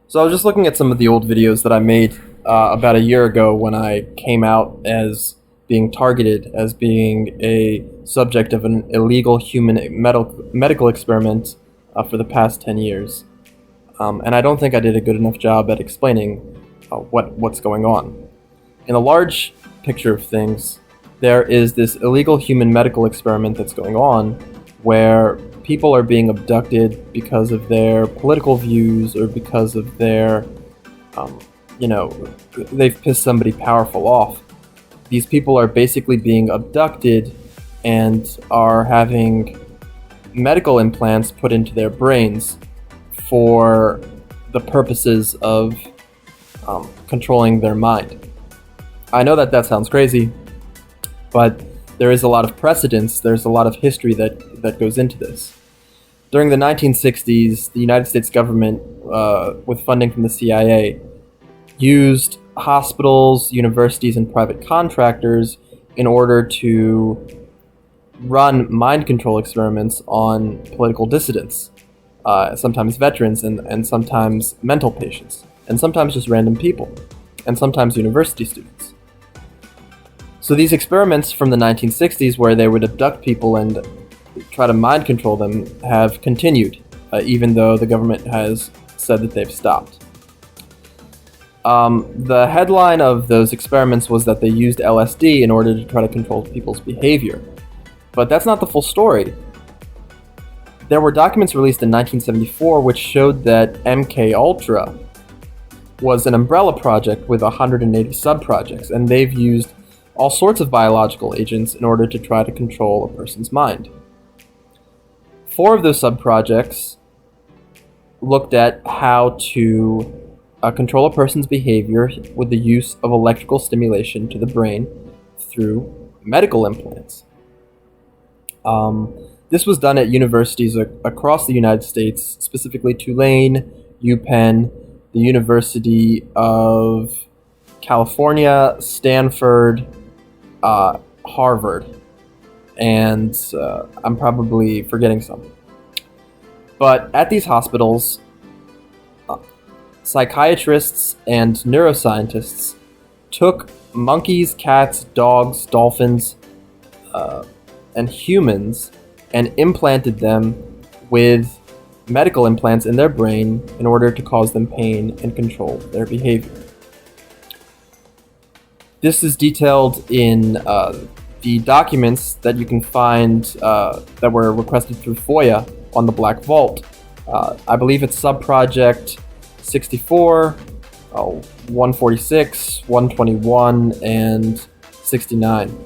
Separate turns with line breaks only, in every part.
So I was just looking at some of the old videos that I made about a year ago when I came out as being targeted as being a subject of an illegal human medical experiment for the past 10 years. And I don't think I did a good enough job at explaining what's going on. In a large picture of things, there is this illegal human medical experiment that's going on where people are being abducted because of their political views or because of their, um, they've pissed somebody powerful off. These people are basically being abducted and are having medical implants put into their brains for the purposes of controlling their mind. I know that sounds crazy, but there is a lot of precedence, there's a lot of history that goes into this. During the 1960s, the United States government, with funding from the CIA, used hospitals, universities, and private contractors in order to run mind control experiments on political dissidents, sometimes veterans and sometimes mental patients, and sometimes just random people, and sometimes university students. So these experiments from the 1960s where they would abduct people and try to mind control them have continued, even though the government has said that they've stopped. The headline of those experiments was that they used LSD in order to try to control people's behavior. But that's not the full story. There were documents released in 1974 which showed that mkultra was an umbrella project with 180 sub-projects, and they've used all sorts of biological agents in order to try to control a person's mind. 4 of those sub-projects looked at how to control a person's behavior with the use of electrical stimulation to the brain through medical implants. This was done at universities across the United States, specifically Tulane, UPenn, the University of California, Stanford, Harvard, and I'm probably forgetting some. But at these hospitals, psychiatrists and neuroscientists took monkeys, cats, dogs, dolphins, and humans and implanted them with medical implants in their brain in order to cause them pain and control their behavior. This is detailed in the documents that you can find that were requested through FOIA on the Black Vault. I believe it's Subproject 64, 146, 121, and 69.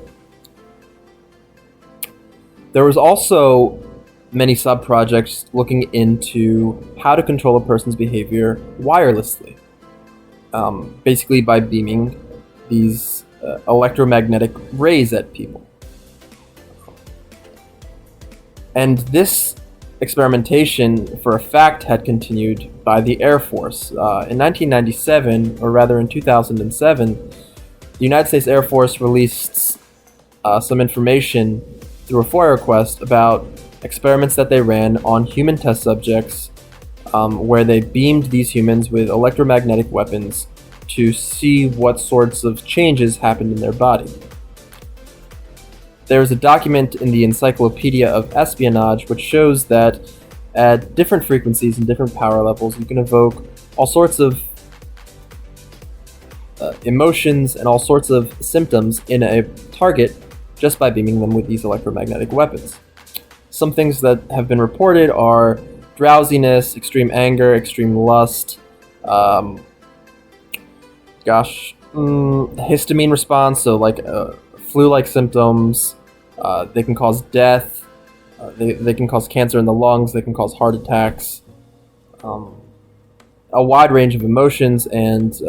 There was also many sub-projects looking into how to control a person's behavior wirelessly, basically by beaming these electromagnetic rays at people. And this experimentation, for a fact, had continued by the Air Force. In 1997, or rather in 2007, the United States Air Force released some information through a FOIA request about experiments that they ran on human test subjects, where they beamed these humans with electromagnetic weapons to see what sorts of changes happened in their body. There's a document in the Encyclopedia of Espionage which shows that at different frequencies and different power levels, you can evoke all sorts of emotions and all sorts of symptoms in a target just by beaming them with these electromagnetic weapons. Some things that have been reported are drowsiness, extreme anger, extreme lust, histamine response, so like flu-like symptoms. They can cause death. They can cause cancer in the lungs. They can cause heart attacks. A wide range of emotions and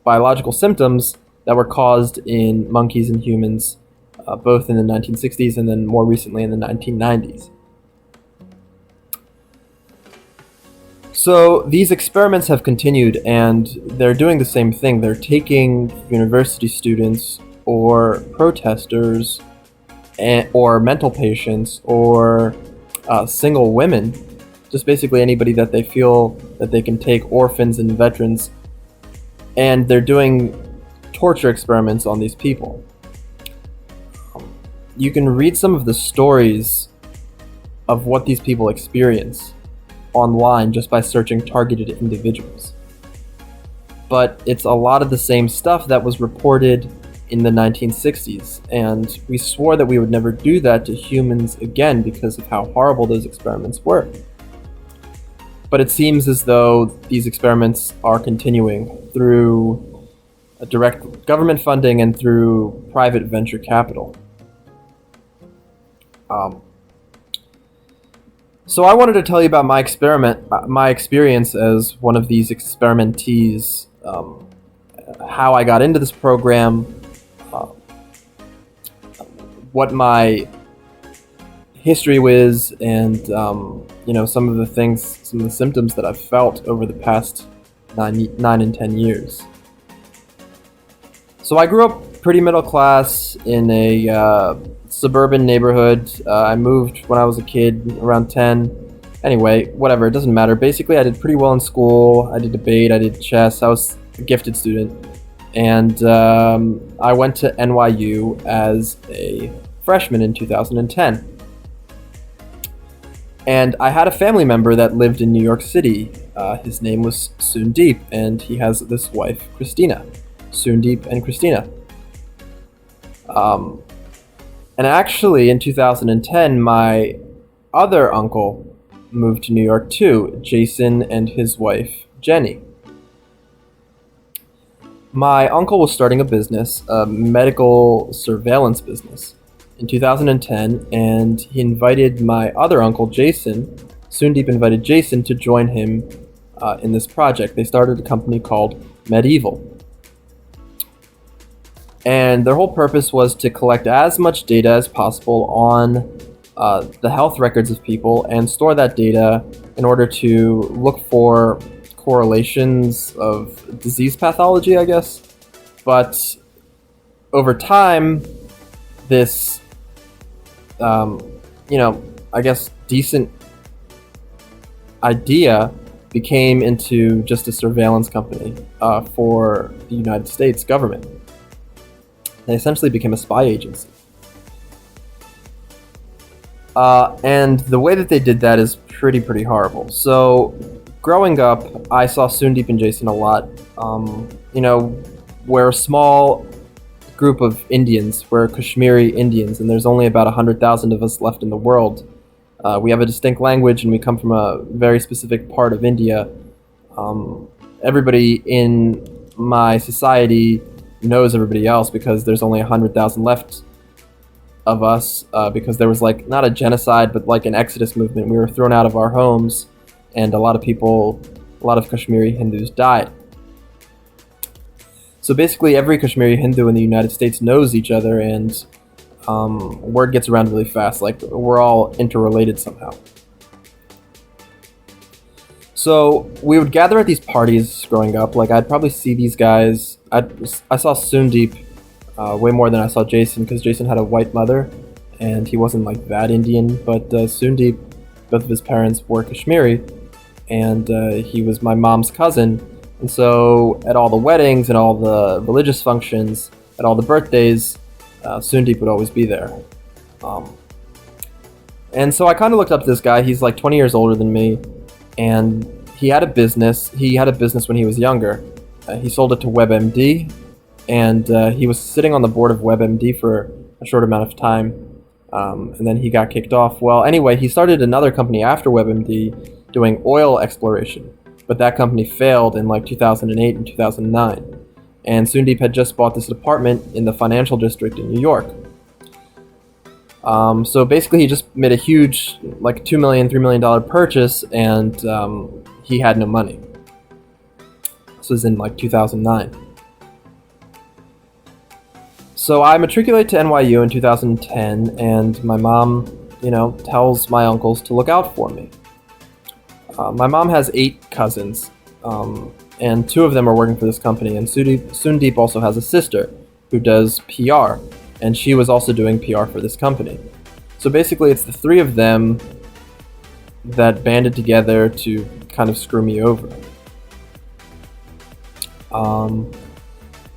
biological symptoms that were caused in monkeys and humans, both in the 1960s and then more recently in the 1990s. So these experiments have continued, and they're doing the same thing. They're taking university students or protesters or mental patients or single women just basically anybody that they feel that they can take, orphans and veterans, and they're doing torture experiments on these people. You can read some of the stories of what these people experience online just by searching targeted individuals. But it's a lot of the same stuff that was reported in the 1960s, and we swore that we would never do that to humans again because of how horrible those experiments were. But it seems as though these experiments are continuing through direct government funding and through private venture capital. So I wanted to tell you about my experience as one of these experimentees, how I got into this program, what my history was, and some of the symptoms that I've felt over the past 9 and 10 years. So I grew up pretty middle class in a suburban neighborhood. I moved when I was a kid, around 10. Anyway, whatever, it doesn't matter. Basically, I did pretty well in school. I did debate, I did chess. I was a gifted student. And I went to NYU as a freshman in 2010. And I had a family member that lived in New York City. His name was Sundeep, and he has this wife, Christina. Sundeep and Christina. And actually, in 2010, my other uncle moved to New York too, Jason and his wife, Jenny. My uncle was starting a business, a medical surveillance business, in 2010, and he invited my other uncle, Jason. Sundeep invited Jason to join him in this project. They started a company called Medieval. And their whole purpose was to collect as much data as possible on the health records of people and store that data in order to look for correlations of disease pathology, I guess. But over time, this, I guess, decent idea became into just a surveillance company for the United States government. They essentially became a spy agency. And the way that they did that is pretty horrible. So, growing up, I saw Sundeep and Jason a lot. We're a small group of Indians. We're Kashmiri Indians, and there's only about 100,000 of us left in the world. We have a distinct language, and we come from a very specific part of India. Everybody in my society knows everybody else because there's only 100,000 left of us, because there was not a genocide but an exodus movement. We were thrown out of our homes, and a lot of Kashmiri Hindus died. So basically every Kashmiri Hindu in the United States knows each other, and word gets around really fast. We're all interrelated somehow. So we would gather at these parties growing up. I'd probably see these guys. I saw Sundeep way more than I saw Jason, because Jason had a white mother, and he wasn't that Indian. But Sundeep, both of his parents were Kashmiri, and he was my mom's cousin. And so at all the weddings and all the religious functions, at all the birthdays, Sundeep would always be there. And so I kind of looked up to this guy. He's 20 years older than me, and he had a business. He had a business when he was younger. He sold it to WebMD, and he was sitting on the board of WebMD for a short amount of time, and then he got kicked off. Well, anyway, he started another company after WebMD doing oil exploration, but that company failed in 2008 and 2009. And Sundeep had just bought this apartment in the financial district in New York. So basically he just made a huge, $2 million, $3 million purchase, and he had no money. This was in 2009. So I matriculate to NYU in 2010, and my mom, tells my uncles to look out for me. My mom has 8 cousins, and 2 of them are working for this company, and Sundeep also has a sister who does PR, and she was also doing PR for this company. So basically it's the 3 of them that banded together to kind of screw me over.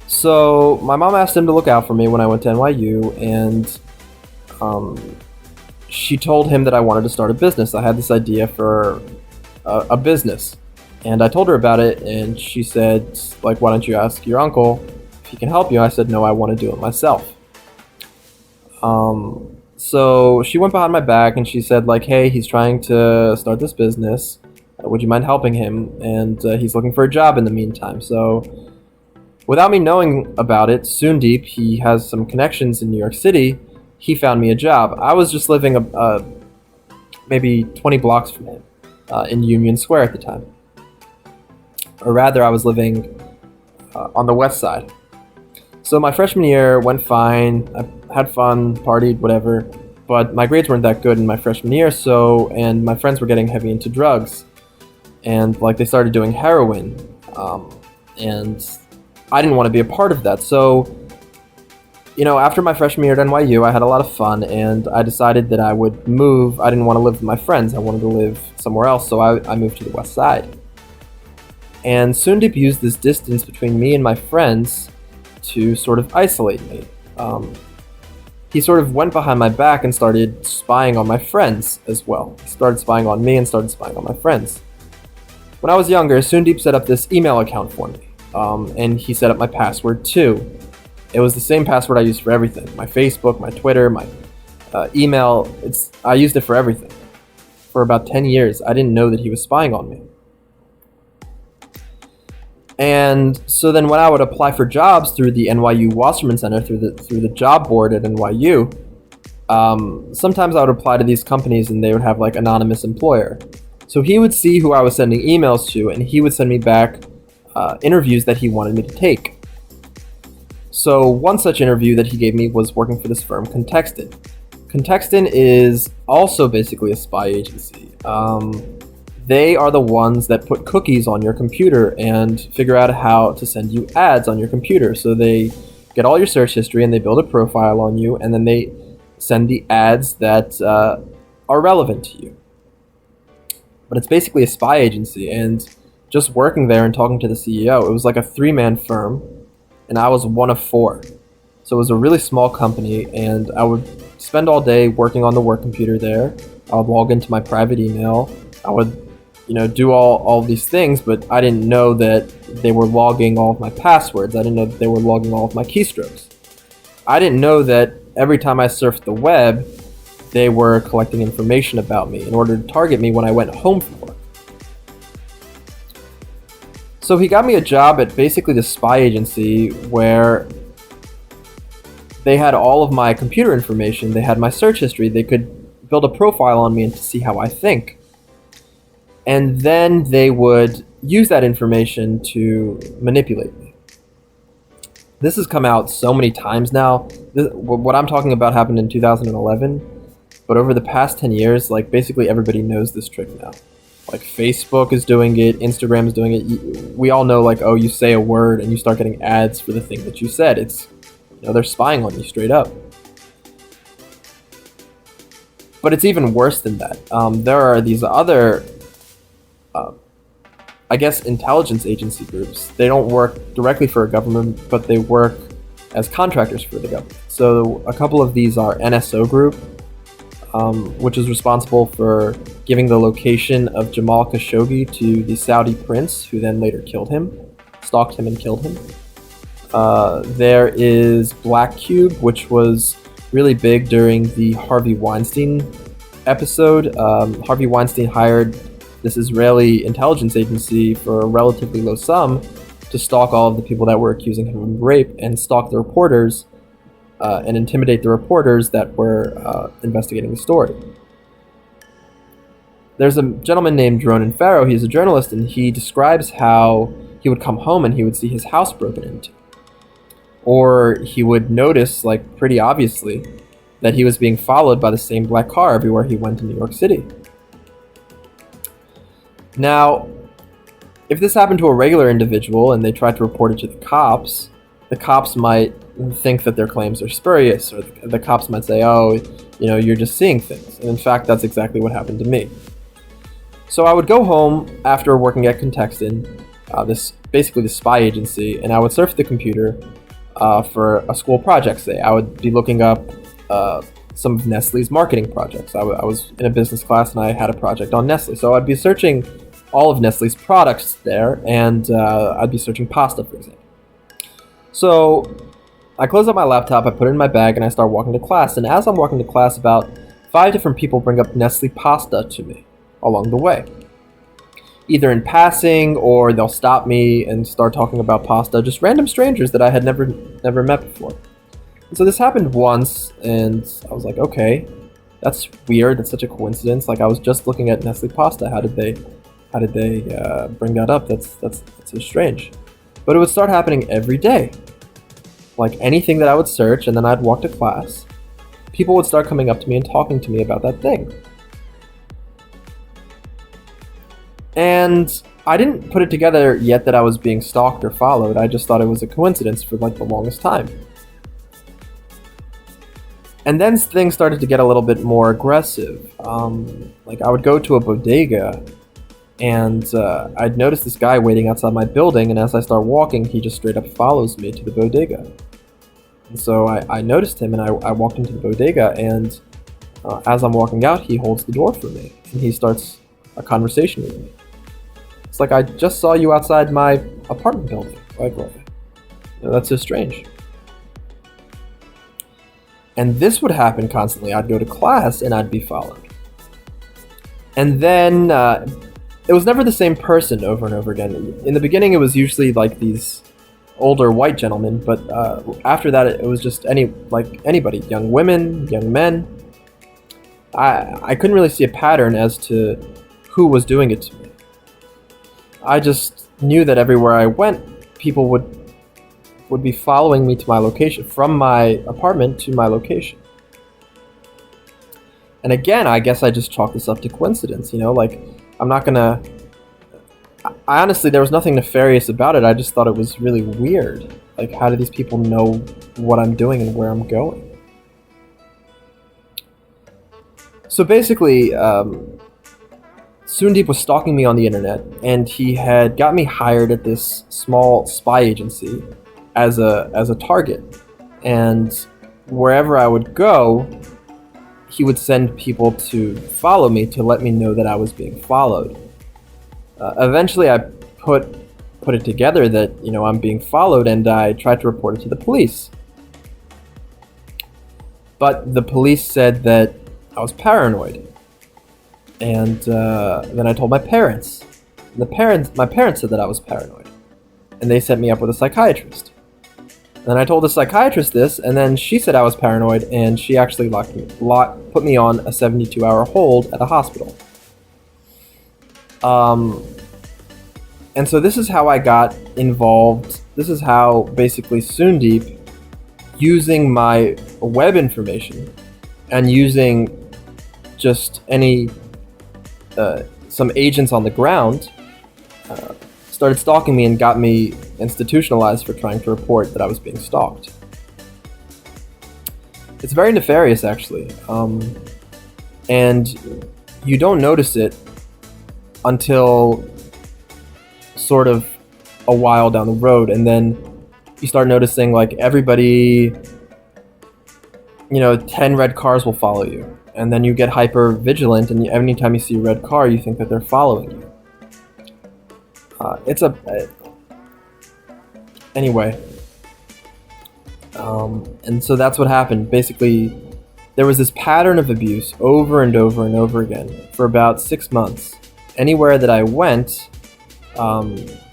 So my mom asked him to look out for me when I went to NYU, and she told him that I wanted to start a business. I had this idea for a business, and I told her about it, and she said, like, why don't you ask your uncle if he can help you? I said, no, I want to do it myself. So she went behind my back and she said, like, hey, he's trying to start this business. Would you mind helping him? And he's looking for a job in the meantime. So without me knowing about it, Soondeep, he has some connections in New York City. He found me a job. I was just living maybe 20 blocks from him in Union Square at the time. Or rather, I was living on the west side. So my freshman year went fine. I had fun, partied, whatever. But my grades weren't that good in my freshman year, and my friends were getting heavy into drugs. And like they started doing heroin. And I didn't want to be a part of that. So, after my freshman year at NYU, I had a lot of fun, and I decided that I would move. I didn't want to live with my friends. I wanted to live somewhere else, so I moved to the west side. And Soondeep used this distance between me and my friends to sort of isolate me. He sort of went behind my back and started spying on my friends as well. He started spying on me and started spying on my friends. When I was younger, Soondeep set up this email account for me, and he set up my password too. It was the same password I used for everything. My Facebook, my Twitter, my email. I used it for everything. For about 10 years, I didn't know that he was spying on me. And so then when I would apply for jobs through the NYU Wasserman Center, through the job board at NYU, sometimes I would apply to these companies and they would have like anonymous employer. So he would see who I was sending emails to, and he would send me back interviews that he wanted me to take. So one such interview that he gave me was working for this firm, Contextin. Contextin is also basically a spy agency. They are the ones that put cookies on your computer and figure out how to send you ads on your computer. So they get all your search history and they build a profile on you, and then they send the ads that are relevant to you. But it's basically a spy agency, and just working there and talking to the CEO, it was like a 3-man firm, and I was one of 4. So it was a really small company, and I would spend all day working on the work computer there. I would log into my private email. I would do all these things, but I didn't know that they were logging all of my passwords. I didn't know that they were logging all of my keystrokes. I didn't know that every time I surfed the web, they were collecting information about me in order to target me when I went home from work. So he got me a job at basically the spy agency where they had all of my computer information. They had my search history. They could build a profile on me and to see how I think. And then they would use that information to manipulate me. This has come out so many times now. What I'm talking about happened in 2011, but over the past 10 years, like basically everybody knows this trick now. Like Facebook is doing it, Instagram is doing it. We all know, like, oh, you say a word and you start getting ads for the thing that you said. It's, they're spying on you straight up. But it's even worse than that. There are these other intelligence agency groups. They don't work directly for a government, but they work as contractors for the government. So a couple of these are NSO Group, which is responsible for giving the location of Jamal Khashoggi to the Saudi prince, who then later killed him, stalked him and killed him. There is Black Cube, which was really big during the Harvey Weinstein episode. Harvey Weinstein hired this Israeli intelligence agency for a relatively low sum to stalk all of the people that were accusing him of rape and stalk the reporters and intimidate the reporters that were investigating the story. There's a gentleman named Ronan Farrow. He's a journalist, and he describes how he would come home and he would see his house broken into. Or he would notice, like pretty obviously, that he was being followed by the same black car everywhere he went in New York City. Now, if this happened to a regular individual and they tried to report it to the cops might think that their claims are spurious, or the cops might say, oh, you're just seeing things. And in fact, that's exactly what happened to me. So I would go home after working at Contextin, this basically the spy agency, and I would surf the computer for a school project. Say I would be looking up some of Nestle's marketing projects. I was in a business class and I had a project on Nestle, so I'd be searching all of Nestle's products there, and I'd be searching pasta, for example. So I close up my laptop, I put it in my bag, and I start walking to class. And as I'm walking to class, about 5 different people bring up Nestle pasta to me along the way, either in passing or they'll stop me and start talking about pasta. Just random strangers that I had never met before. And so this happened once, and I was like, okay, that's weird. That's such a coincidence. Like, I was just looking at Nestle pasta. How did they bring that up? That's so strange. But it would start happening every day. Like anything that I would search, and then I'd walk to class, people would start coming up to me and talking to me about that thing. And I didn't put it together yet that I was being stalked or followed. I just thought it was a coincidence for like the longest time. And then things started to get a little bit more aggressive. Like I would go to a bodega, and I'd notice this guy waiting outside my building, and as I start walking, he just straight up follows me to the bodega. And so I noticed him, and I walked into the bodega, and as I'm walking out, he holds the door for me, and he starts a conversation with me. It's like, I just saw you outside my apartment building. Like, well, that's so strange. And this would happen constantly. I'd go to class, and I'd be followed. And then it was never the same person over and over again. In the beginning, it was usually like these older white gentlemen, but after that, it was just anybody, young women, young men. I couldn't really see a pattern as to who was doing it to me. I just knew that everywhere I went, people would be following me to my location, from my apartment to my location. And again, I guess I just chalked this up to coincidence, like, I'm not gonna... I honestly, there was nothing nefarious about it. I just thought it was really weird. Like, how do these people know what I'm doing and where I'm going? So basically, Soondeep was stalking me on the internet, and he had got me hired at this small spy agency as a target. And wherever I would go, he would send people to follow me to let me know that I was being followed. Eventually, I put it together that I'm being followed, and I tried to report it to the police. But the police said that I was paranoid. And then I told my parents. And my parents said that I was paranoid. And they set me up with a psychiatrist. And then I told the psychiatrist this, and then she said I was paranoid, and she actually put me on a 72-hour hold at a hospital. And so this is how I got involved. This is how basically Soondeep, using my web information and using just some agents on the ground, started stalking me and got me institutionalized for trying to report that I was being stalked. It's very nefarious, actually, and you don't notice it until sort of a while down the road, and then you start noticing, like, everybody, 10 red cars will follow you, and then you get hyper vigilant, and every time you see a red car, you think that they're following you. Anyway, and so that's what happened. Basically, there was this pattern of abuse over and over and over again for about 6 months. Anywhere that I went,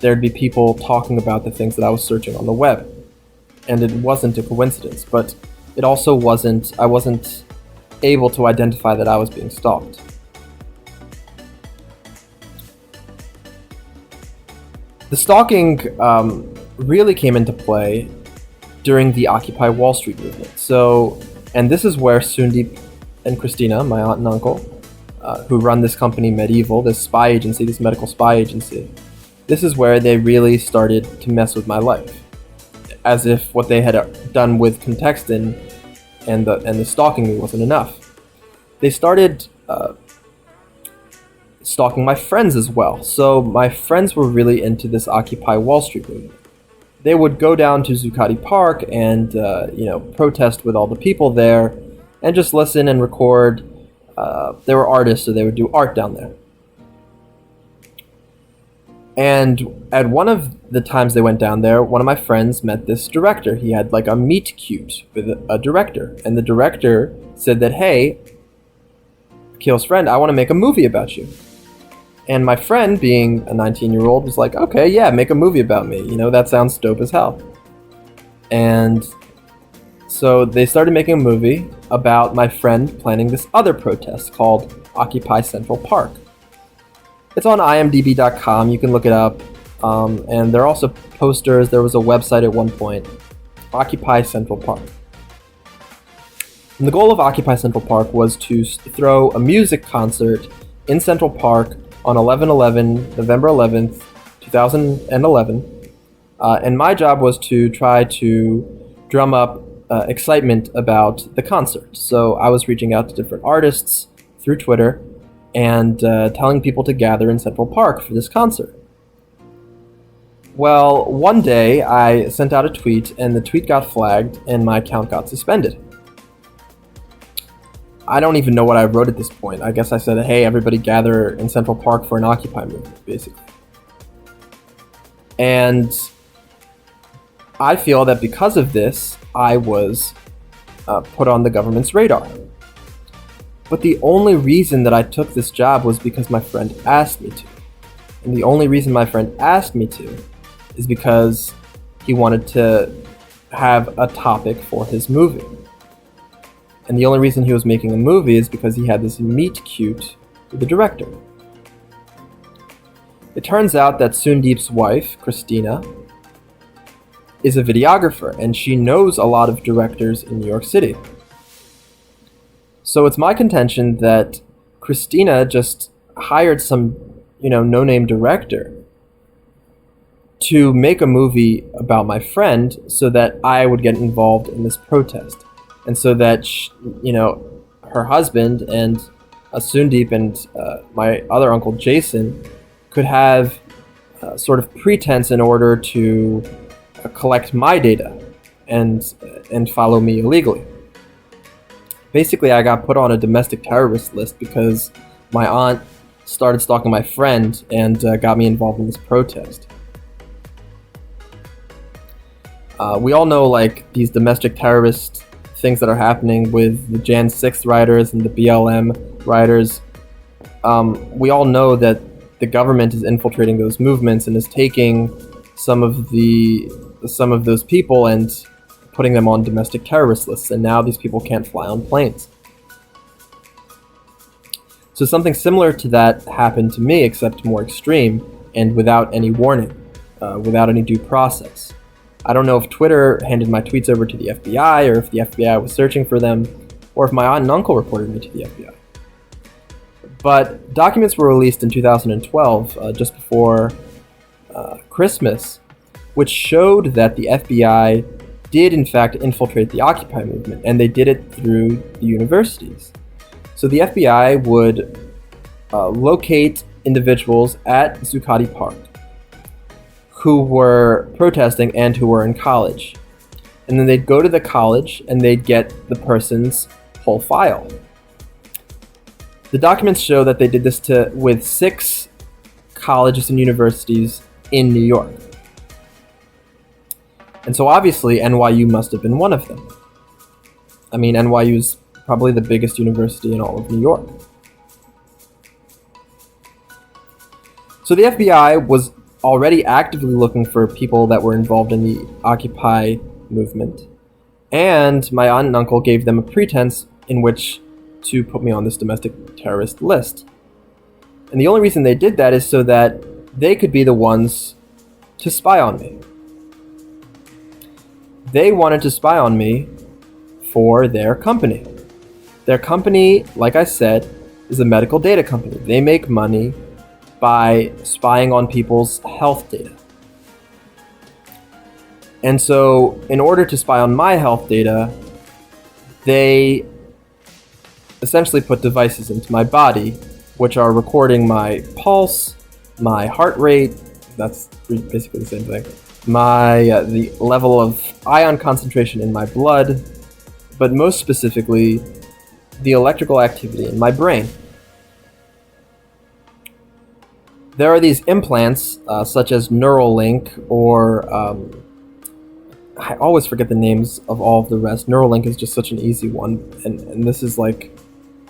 there'd be people talking about the things that I was searching on the web. And it wasn't a coincidence, but it also I wasn't able to identify that I was being stalked. The stalking really came into play during the Occupy Wall Street movement. So, and this is where Soondeep and Christina, my aunt and uncle, who run this company Medieval, this spy agency, this medical spy agency, this is where they really started to mess with my life. As if what they had done with Contextin and the stalking me wasn't enough. They started stalking my friends as well. So my friends were really into this Occupy Wall Street movement. They would go down to Zuccotti Park and protest with all the people there, and just listen and record. They were artists, so they would do art down there. And at one of the times they went down there, one of my friends met this director. He had like a meet cute with a director, and the director said that, "Hey, Keel's friend, I want to make a movie about you." And my friend, being a 19-year-old, was like, "Okay, yeah, make a movie about me. That sounds dope as hell." And so they started making a movie about my friend planning this other protest called Occupy Central Park. It's on imdb.com, you can look it up. And there are also posters. There was a website at one point, Occupy Central Park. And the goal of Occupy Central Park was to throw a music concert in Central Park on November 11th, 2011. And my job was to try to drum up excitement about the concert. So I was reaching out to different artists through Twitter and telling people to gather in Central Park for this concert. Well, one day I sent out a tweet, and the tweet got flagged, and my account got suspended. I don't even know what I wrote at this point. I guess I said, "Hey, everybody gather in Central Park for an Occupy movement," basically. And I feel that because of this, I was put on the government's radar. But the only reason that I took this job was because my friend asked me to. And the only reason my friend asked me to is because he wanted to have a topic for his movie. And the only reason he was making a movie is because he had this meet cute with the director. It turns out that Sundeep's wife, Christina, is a videographer, and she knows a lot of directors in New York City. So it's my contention that Christina just hired some, no-name director to make a movie about my friend so that I would get involved in this protest. And so that, her husband and Sundeep and my other uncle Jason could have sort of pretense in order to collect my data and follow me illegally. Basically, I got put on a domestic terrorist list because my aunt started stalking my friend and got me involved in this protest. We all know, these domestic terrorist things that are happening with the Jan 6th riders and the BLM riders. We all know that the government is infiltrating those movements and is taking some of those people and putting them on domestic terrorist lists, and now these people can't fly on planes. So something similar to that happened to me, except more extreme and without any warning, without any due process. I don't know if Twitter handed my tweets over to the FBI, or if the FBI was searching for them, or if my aunt and uncle reported me to the FBI. But documents were released in 2012, just before Christmas, which showed that the FBI did in fact infiltrate the Occupy movement, and they did it through the universities. So the FBI would locate individuals at Zuccotti Park who were protesting and who were in college. And then they'd go to the college and they'd get the person's whole file. The documents show that they did this with 6 colleges and universities in New York. And so obviously NYU must have been one of them. I mean, NYU is probably the biggest university in all of New York. So the FBI was already actively looking for people that were involved in the Occupy movement. And my aunt and uncle gave them a pretense in which to put me on this domestic terrorist list. And the only reason they did that is so that they could be the ones to spy on me. They wanted to spy on me for their company. Their company, like I said, is a medical data company. They make money by spying on people's health data. And so, in order to spy on my health data, they essentially put devices into my body which are recording my pulse, my heart rate. That's basically the same thing. The level of ion concentration in my blood, but most specifically, the electrical activity in my brain. There are these implants, such as Neuralink, or I always forget the names of all of the rest. Neuralink is just such an easy one, and this is like,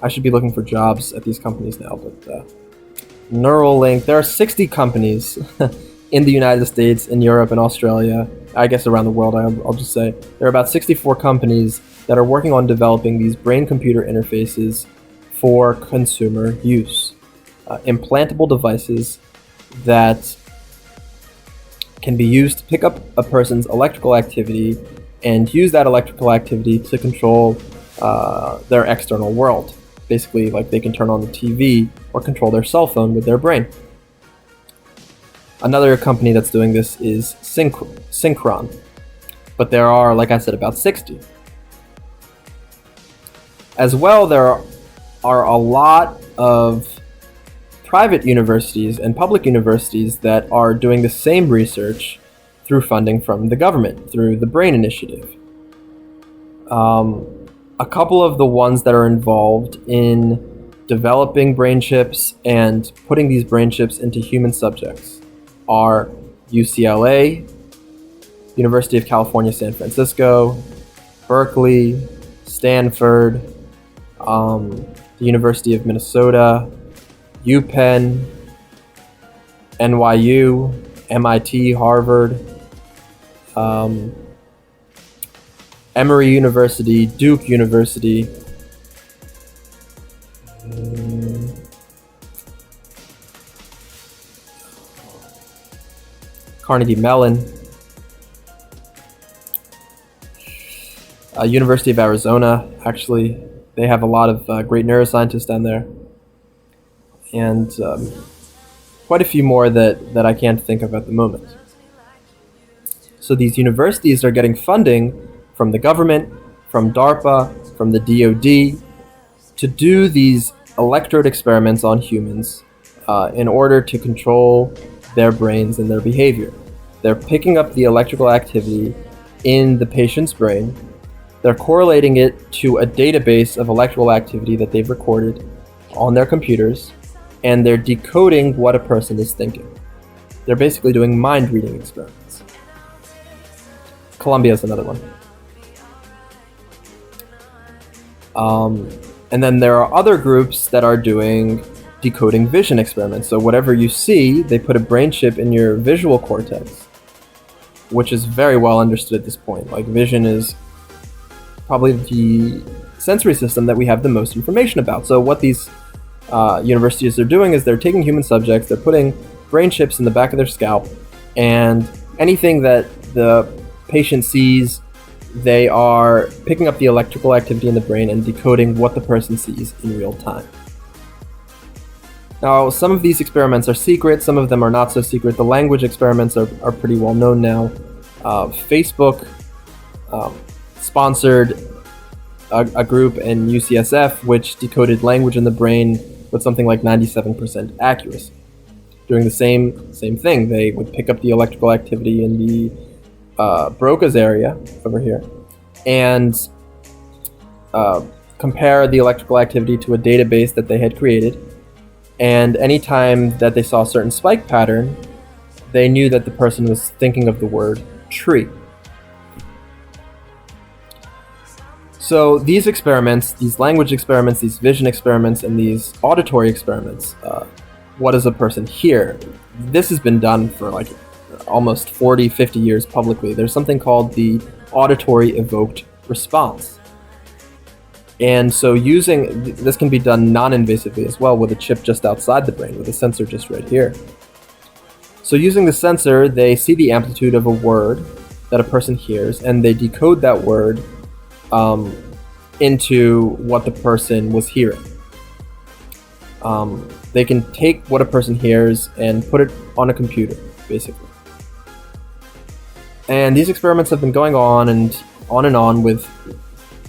I should be looking for jobs at these companies now, but Neuralink, there are 60 companies in the United States, in Europe, and Australia, I guess around the world, I'll just say. There are about 64 companies that are working on developing these brain-computer interfaces for consumer use. Implantable devices that can be used to pick up a person's electrical activity and use that electrical activity to control their external world. Basically, like they can turn on the TV or control their cell phone with their brain. Another company that's doing this is Synchron, but there are, like I said, about 60. As well, there are a lot of private universities and public universities that are doing the same research through funding from the government, through the BRAIN Initiative. A couple of the ones that are involved in developing brain chips and putting these brain chips into human subjects are UCLA, University of California, San Francisco, Berkeley, Stanford, the University of Minnesota, UPenn, NYU, MIT, Harvard, Emory University, Duke University, Carnegie Mellon, University of Arizona. Actually, they have a lot of great neuroscientists down there, and quite a few more that I can't think of at the moment. So these universities are getting funding from the government, from DARPA, from the DoD, to do these electrode experiments on humans in order to control their brains and their behavior. They're picking up the electrical activity in the patient's brain. They're correlating it to a database of electrical activity that they've recorded on their computers, and they're decoding what a person is thinking. They're basically doing mind-reading experiments. Columbia is another one. And then there are other groups that are doing decoding vision experiments. So whatever you see, they put a brain chip in your visual cortex, which is very well understood at this point. Like, vision is probably the sensory system that we have the most information about. So what these universities are doing is they're taking human subjects, they're putting brain chips in the back of their scalp, and anything that the patient sees, they are picking up the electrical activity in the brain and decoding what the person sees in real time. Now, some of these experiments are secret, some of them are not so secret. The language experiments are pretty well known now. Facebook sponsored a group in UCSF which decoded language in the brain with something like 97% accuracy. Doing the same thing, they would pick up the electrical activity in the Broca's area over here and compare the electrical activity to a database that they had created, and anytime that they saw a certain spike pattern, they knew that the person was thinking of the word tree. So these experiments, these language experiments, these vision experiments, and these auditory experiments, what does a person hear? This has been done for like almost 40, 50 years publicly. There's something called the auditory evoked response. And so this can be done non-invasively as well, with a chip just outside the brain, with a sensor just right here. So using the sensor, they see the amplitude of a word that a person hears, and they decode that word into what the person was hearing. They can take what a person hears and put it on a computer, basically. And these experiments have been going on and on with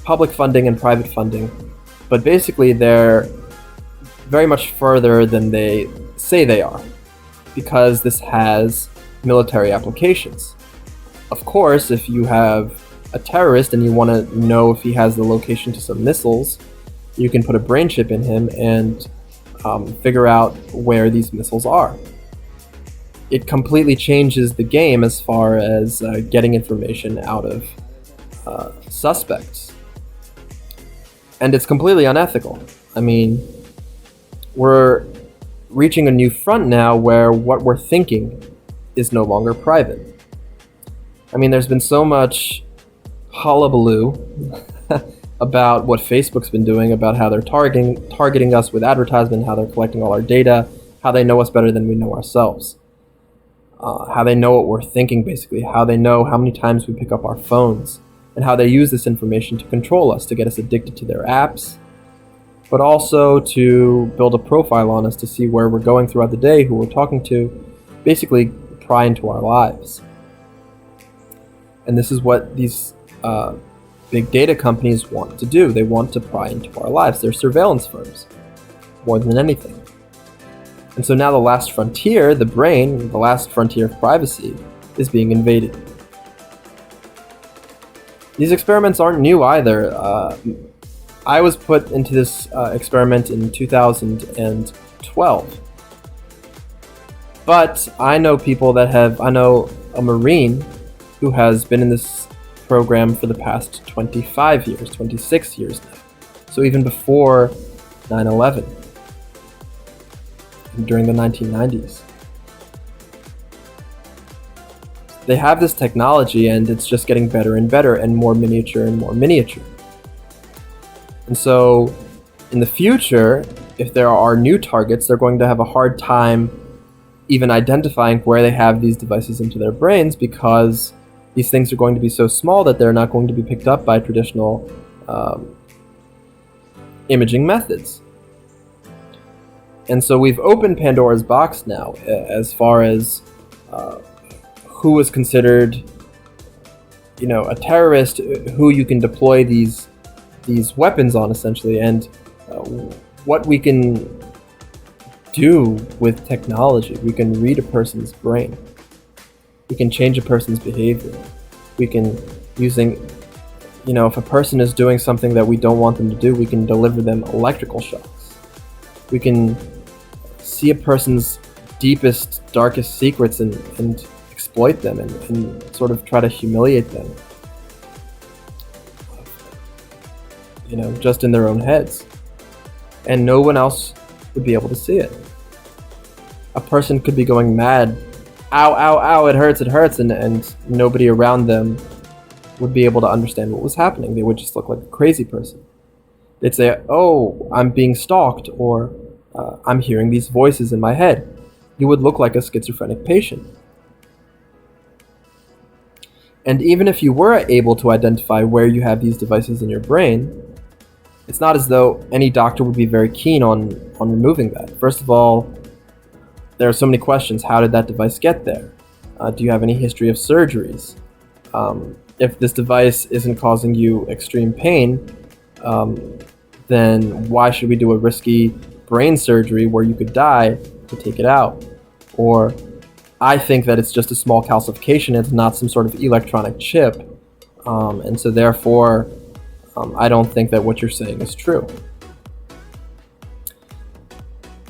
public funding and private funding, but basically they're very much further than they say they are, because this has military applications. Of course, if you have a terrorist and you want to know if he has the location to some missiles, you can put a brain chip in him and figure out where these missiles are. It completely changes the game as far as getting information out of suspects. And it's completely unethical. I mean, we're reaching a new front now where what we're thinking is no longer private. I mean, there's been so much hullabaloo about what Facebook's been doing, about how they're targeting us with advertisement, how they're collecting all our data, how they know us better than we know ourselves, how they know what we're thinking, basically, how they know how many times we pick up our phones, and how they use this information to control us, to get us addicted to their apps, but also to build a profile on us to see where we're going throughout the day, who we're talking to, basically pry into our lives. And this is what these big data companies want to do. They want to pry into our lives. They're surveillance firms, more than anything. And so now the last frontier, the brain, the last frontier of privacy, is being invaded. These experiments aren't new either. I was put into this experiment in 2012. But I know people that have, I know a Marine who has been in this program for the past 25 years, 26 years now. So even before 9/11, during the 1990s. They have this technology and it's just getting better and better and more miniature and more miniature. And so in the future, if there are new targets, they're going to have a hard time even identifying where they have these devices into their brains, because these things are going to be so small that they're not going to be picked up by traditional imaging methods. And so we've opened Pandora's box now as far as who is considered, a terrorist, who you can deploy these weapons on, essentially, and what we can do with technology. We can read a person's brain. We can change a person's behavior. We can, if a person is doing something that we don't want them to do, we can deliver them electrical shocks. We can see a person's deepest, darkest secrets and exploit them and sort of try to humiliate them, just in their own heads. And no one else would be able to see it. A person could be going mad, ow, ow, ow, it hurts, and nobody around them would be able to understand what was happening. They would just look like a crazy person. They'd say, oh, I'm being stalked, or I'm hearing these voices in my head. You would look like a schizophrenic patient. And even if you were able to identify where you have these devices in your brain, it's not as though any doctor would be very keen on removing that. First of all, there are so many questions. How did that device get there? Do you have any history of surgeries? If this device isn't causing you extreme pain, then why should we do a risky brain surgery where you could die to take it out? Or I think that it's just a small calcification. It's not some sort of electronic chip. And so therefore, I don't think that what you're saying is true.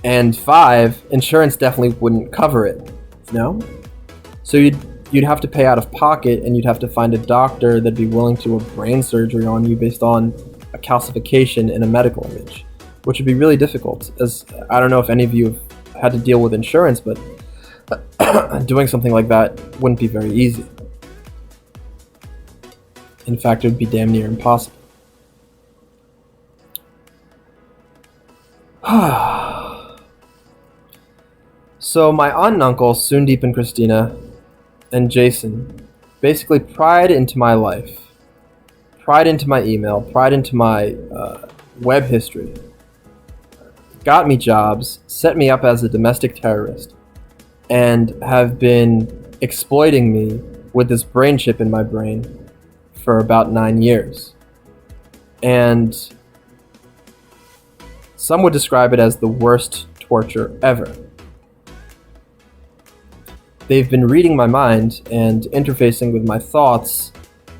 And 5, insurance definitely wouldn't cover it. No? So you'd have to pay out of pocket, and you'd have to find a doctor that'd be willing to do a brain surgery on you based on a calcification in a medical image, which would be really difficult, as I don't know if any of you have had to deal with insurance, but doing something like that wouldn't be very easy. In fact, it would be damn near impossible. So my aunt and uncle, Sundeep and Christina, and Jason, basically pried into my life, pried into my email, pried into my web history, got me jobs, set me up as a domestic terrorist, and have been exploiting me with this brain chip in my brain for about 9 years. And Some would describe it as the worst torture ever. They've been reading my mind and interfacing with my thoughts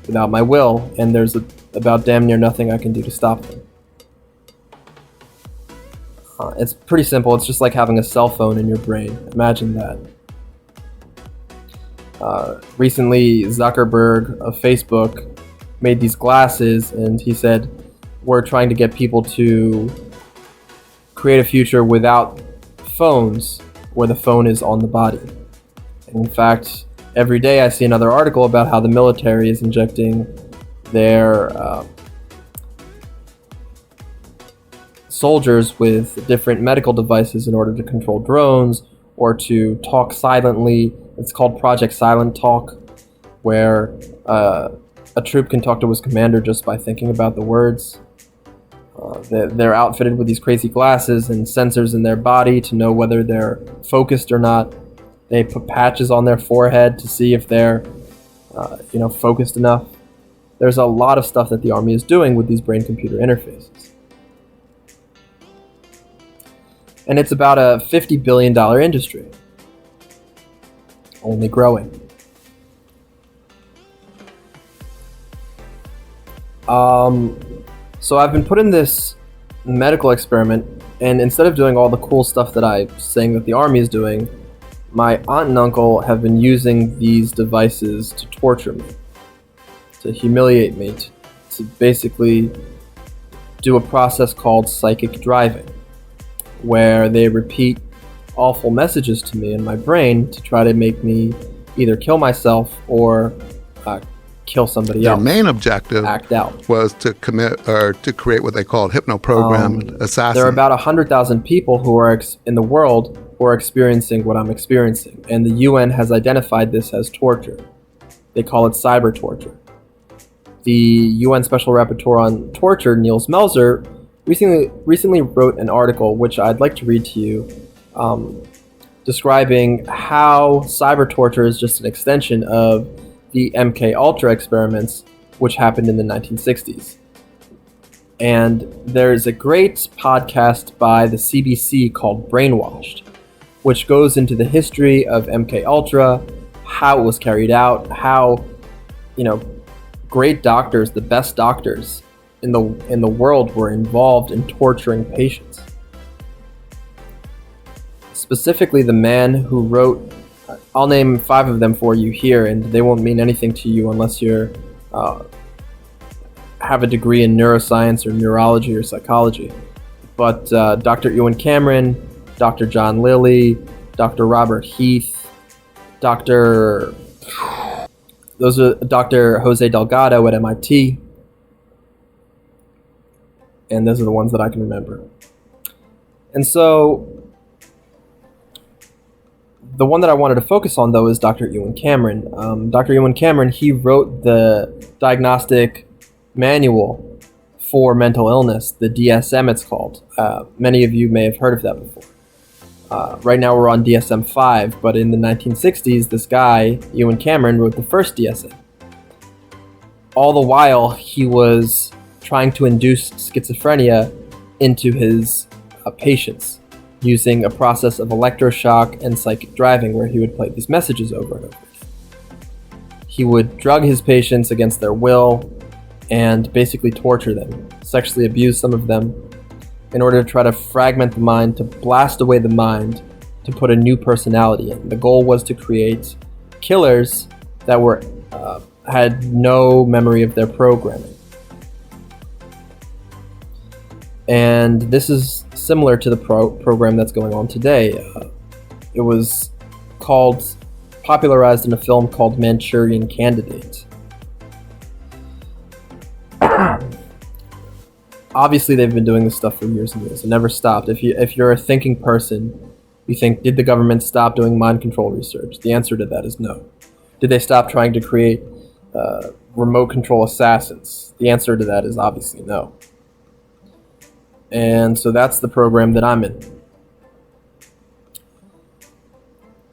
without my will, and there's about damn near nothing I can do to stop them. It's pretty simple. It's just like having a cell phone in your brain. Imagine that. Recently, Zuckerberg of Facebook made these glasses, and he said, we're trying to get people to create a future without phones, where the phone is on the body. And in fact, every day I see another article about how the military is injecting their soldiers with different medical devices in order to control drones or to talk silently. It's called Project Silent Talk, where a troop can talk to his commander just by thinking about the words. They're outfitted with these crazy glasses and sensors in their body to know whether they're focused or not. They put patches on their forehead to see if they're focused enough. There's a lot of stuff that the Army is doing with these brain-computer interfaces. And it's about a $50 billion industry. Only growing. So I've been put in this medical experiment, and instead of doing all the cool stuff that I'm saying that the Army is doing, my aunt and uncle have been using these devices to torture me, to humiliate me, to basically do a process called psychic driving, where they repeat awful messages to me in my brain to try to make me either kill myself or kill somebody else.
Their main objective
act out.
Was to commit or to create what they called hypno-programmed assassins.
There are about 100,000 people who are in the world who are experiencing what I'm experiencing, and the UN has identified this as torture. They call it cyber torture. The UN Special Rapporteur on Torture, Niels Melzer, recently wrote an article which I'd like to read to you, describing how cyber torture is just an extension of the mkultra experiments, which happened in the 1960s. And there's a great podcast by the CBC called Brainwashed, which goes into the history of mkultra, how it was carried out, how, great doctors, the best doctors in the world were involved in torturing patients. Specifically, the man who wrote, I'll name 5 of them for you here, and they won't mean anything to you unless you're have a degree in neuroscience or neurology or psychology. But Dr. Ewan Cameron, Dr. John Lilly, Dr. Robert Heath, Dr. Jose Delgado at MIT, and those are the ones that I can remember. And so the one that I wanted to focus on, though, is Dr. Ewan Cameron. Dr. Ewan Cameron, he wrote the diagnostic manual for mental illness, the DSM it's called. Many of you may have heard of that before. Right now we're on DSM-5, but in the 1960s, this guy, Ewan Cameron, wrote the first DSM. All the while, he was trying to induce schizophrenia into his patients, using a process of electroshock and psychic driving, where he would play these messages over and over. He would drug his patients against their will and basically torture them, sexually abuse some of them, in order to try to fragment the mind, to blast away the mind, to put a new personality in. The goal was to create killers that had no memory of their programming. And this is similar to the program that's going on today. It was popularized in a film called Manchurian Candidate. Obviously, they've been doing this stuff for years and years. It never stopped. If you're a thinking person, you think, did the government stop doing mind control research? The answer to that is no. Did they stop trying to create remote control assassins? The answer to that is obviously no. And so that's the program that I'm in.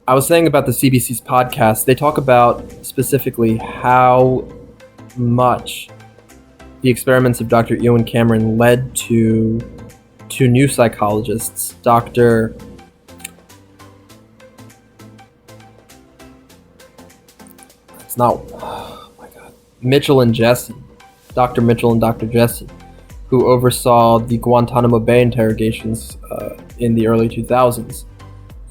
I was saying about the CBC's podcast, they talk about specifically how much the experiments of Dr. Ewan Cameron led to two new psychologists, Dr. It's not, oh my God, Mitchell and Jessen, Dr. Mitchell and Dr. Jessen, who oversaw the Guantanamo Bay interrogations in the early 2000s,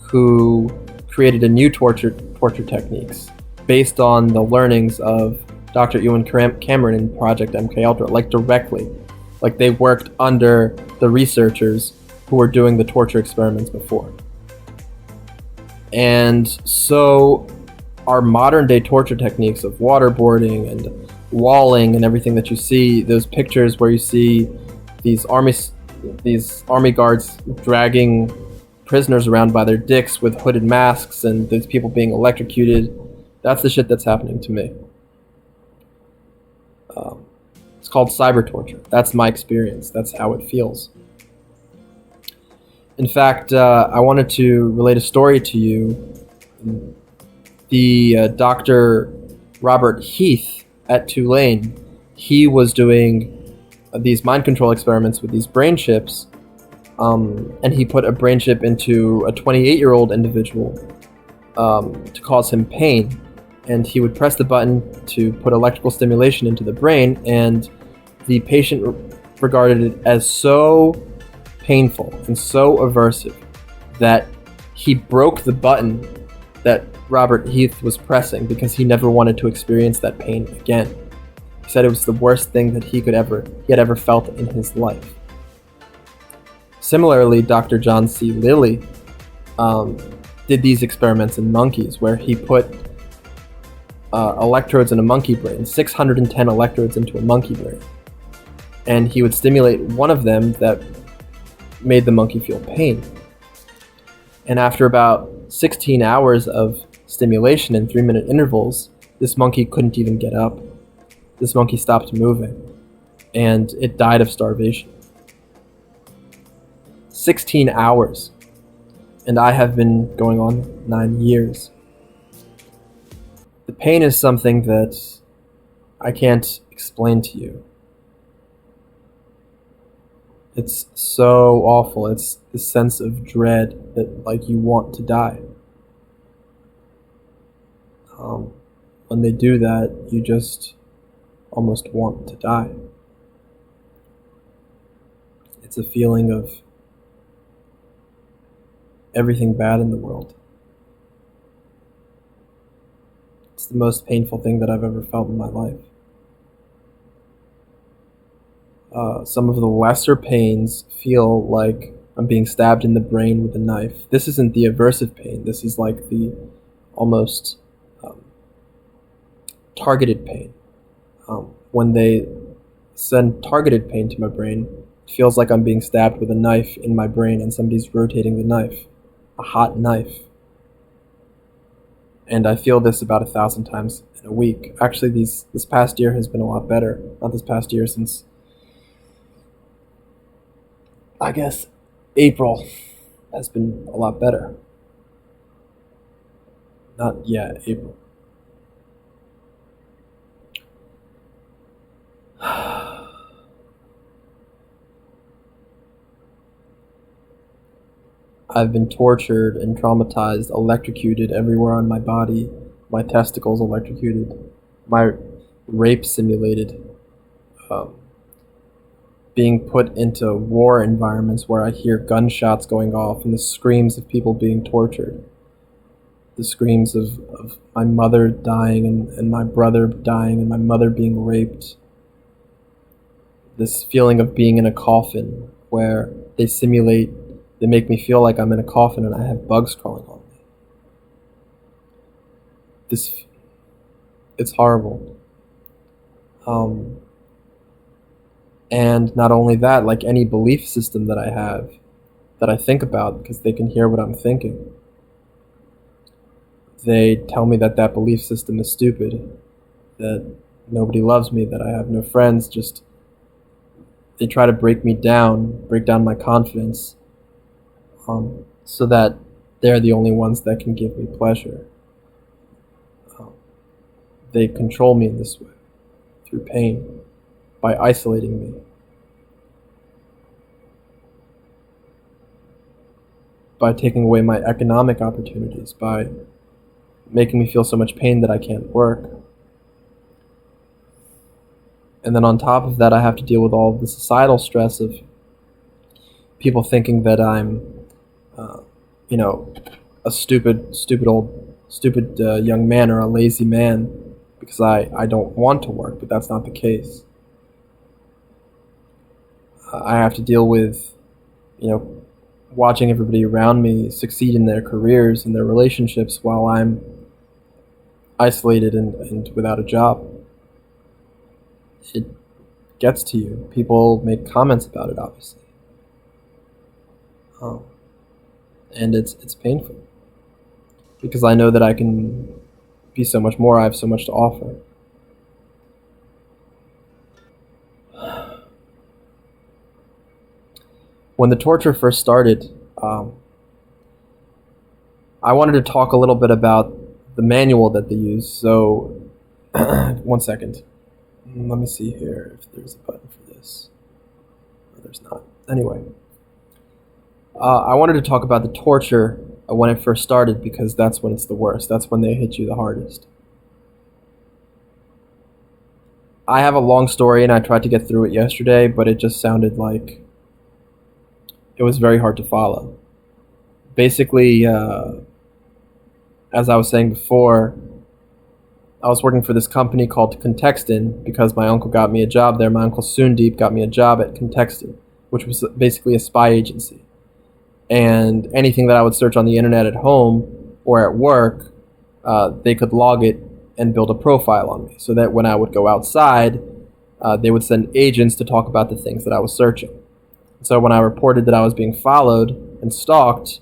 who created a new torture techniques based on the learnings of Dr. Ewan Cameron in Project MKUltra, like directly. Like they worked under the researchers who were doing the torture experiments before. And so our modern day torture techniques of waterboarding and walling and everything that you see, those pictures where you see these army guards dragging prisoners around by their dicks with hooded masks and these people being electrocuted, that's the shit that's happening to me. It's called cyber torture. That's my experience. That's how it feels. In fact, I wanted to relate a story to you. The Dr. Robert Heath at Tulane, he was doing these mind control experiments with these brain chips, and he put a brain chip into a 28-year-old individual to cause him pain. And he would press the button to put electrical stimulation into the brain, and the patient regarded it as so painful and so aversive that he broke the button that Robert Heath was pressing because he never wanted to experience that pain again. He said it was the worst thing that he had ever felt in his life. Similarly, Dr. John C. Lilly did these experiments in monkeys where he put electrodes in a monkey brain, 610 electrodes into a monkey brain. And he would stimulate one of them that made the monkey feel pain. And after about 16 hours of stimulation in 3-minute intervals, this monkey couldn't even get up. This monkey stopped moving, and it died of starvation. 16 hours. And I have been going on 9 years. The pain is something that I can't explain to you. It's so awful. It's the sense of dread that, like, you want to die. When they do that, you just almost want to die. It's a feeling of everything bad in the world. It's the most painful thing that I've ever felt in my life. Some of the lesser pains feel like I'm being stabbed in the brain with a knife. This isn't the aversive pain. This is like the almost targeted pain. When they send targeted pain to my brain, it feels like I'm being stabbed with a knife in my brain and somebody's rotating the knife. A hot knife. And I feel this about 1,000 times in a week. Actually, this past year has been a lot better. Not this past year, since I guess April has been a lot better. Not yet, April. I've been tortured and traumatized, electrocuted everywhere on my body, my testicles electrocuted, my rape simulated, being put into war environments where I hear gunshots going off and the screams of people being tortured, the screams of my mother dying and my brother dying and my mother being raped, this feeling of being in a coffin where they make me feel like I'm in a coffin and I have bugs crawling on me. It's horrible. And not only that, like any belief system that I have, that I think about, because they can hear what I'm thinking, they tell me that that belief system is stupid, that nobody loves me, that I have no friends, they try to break down my confidence, so that they're the only ones that can give me pleasure. They control me in this way, through pain, by isolating me. by taking away my economic opportunities, by making me feel so much pain that I can't work. And then on top of that, I have to deal with all of the societal stress of people thinking that I'm, uh, you know, a stupid young man or a lazy man because I don't want to work, but that's not the case. I have to deal with, you know, watching everybody around me succeed in their careers and their relationships while I'm isolated and without a job. It gets to you. People make comments about it, obviously. Um, and it's painful because I know that I can be so much more. I have so much to offer. When the torture first started, I wanted to talk a little bit about the manual that they use. So, one second. Let me see here if there's a button for this. No, there's not. Anyway, I wanted to talk about the torture when it first started because that's when it's the worst. That's when they hit you the hardest. I have a long story and I tried to get through it yesterday, but it just sounded like it was very hard to follow. Basically, as I was saying before, I was working for this company called Contextin because my uncle got me a job there. My uncle Soondeep got me a job at Contextin, which was basically a spy agency. And anything that I would search on the internet at home or at work, they could log it and build a profile on me so that when I would go outside, they would send agents to talk about the things that I was searching. So when I reported that I was being followed and stalked,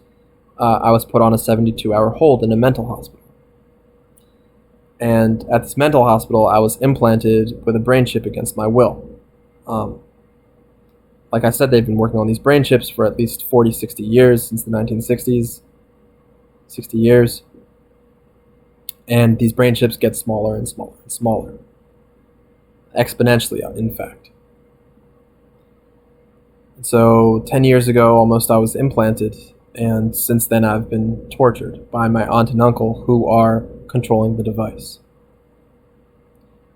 I was put on a 72-hour hold in a mental hospital. And at this mental hospital, I was implanted with a brain chip against my will. Like I said, they've been working on these brain chips for at least 40, 60 years, since the 1960s. 60 years. And these brain chips get smaller and smaller and smaller. Exponentially, in fact. So 10 years ago, almost, I was implanted. And since then, I've been tortured by my aunt and uncle who are controlling the device.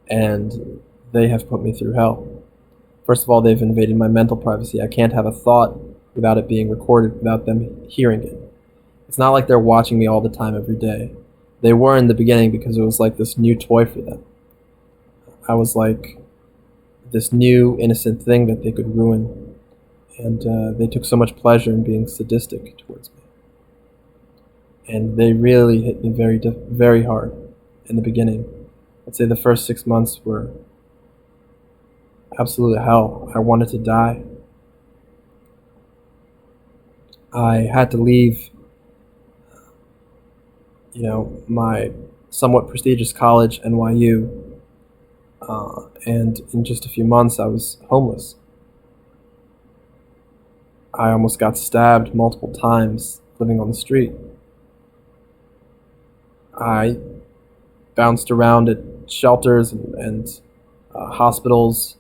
And they have put me through hell. First of all, they've invaded my mental privacy. I can't have a thought without it being recorded, without them hearing it. It's not like they're watching me all the time every day. They were in the beginning because it was like this new toy for them. I was like this new innocent thing that they could ruin. And they took so much pleasure in being sadistic towards me. And they really hit me very hard in the beginning. I'd say the first 6 months were absolute hell. I wanted to die. I had to leave, my somewhat prestigious college, NYU, and in just a few months I was homeless. I almost got stabbed multiple times living on the street. I bounced around at shelters and hospitals,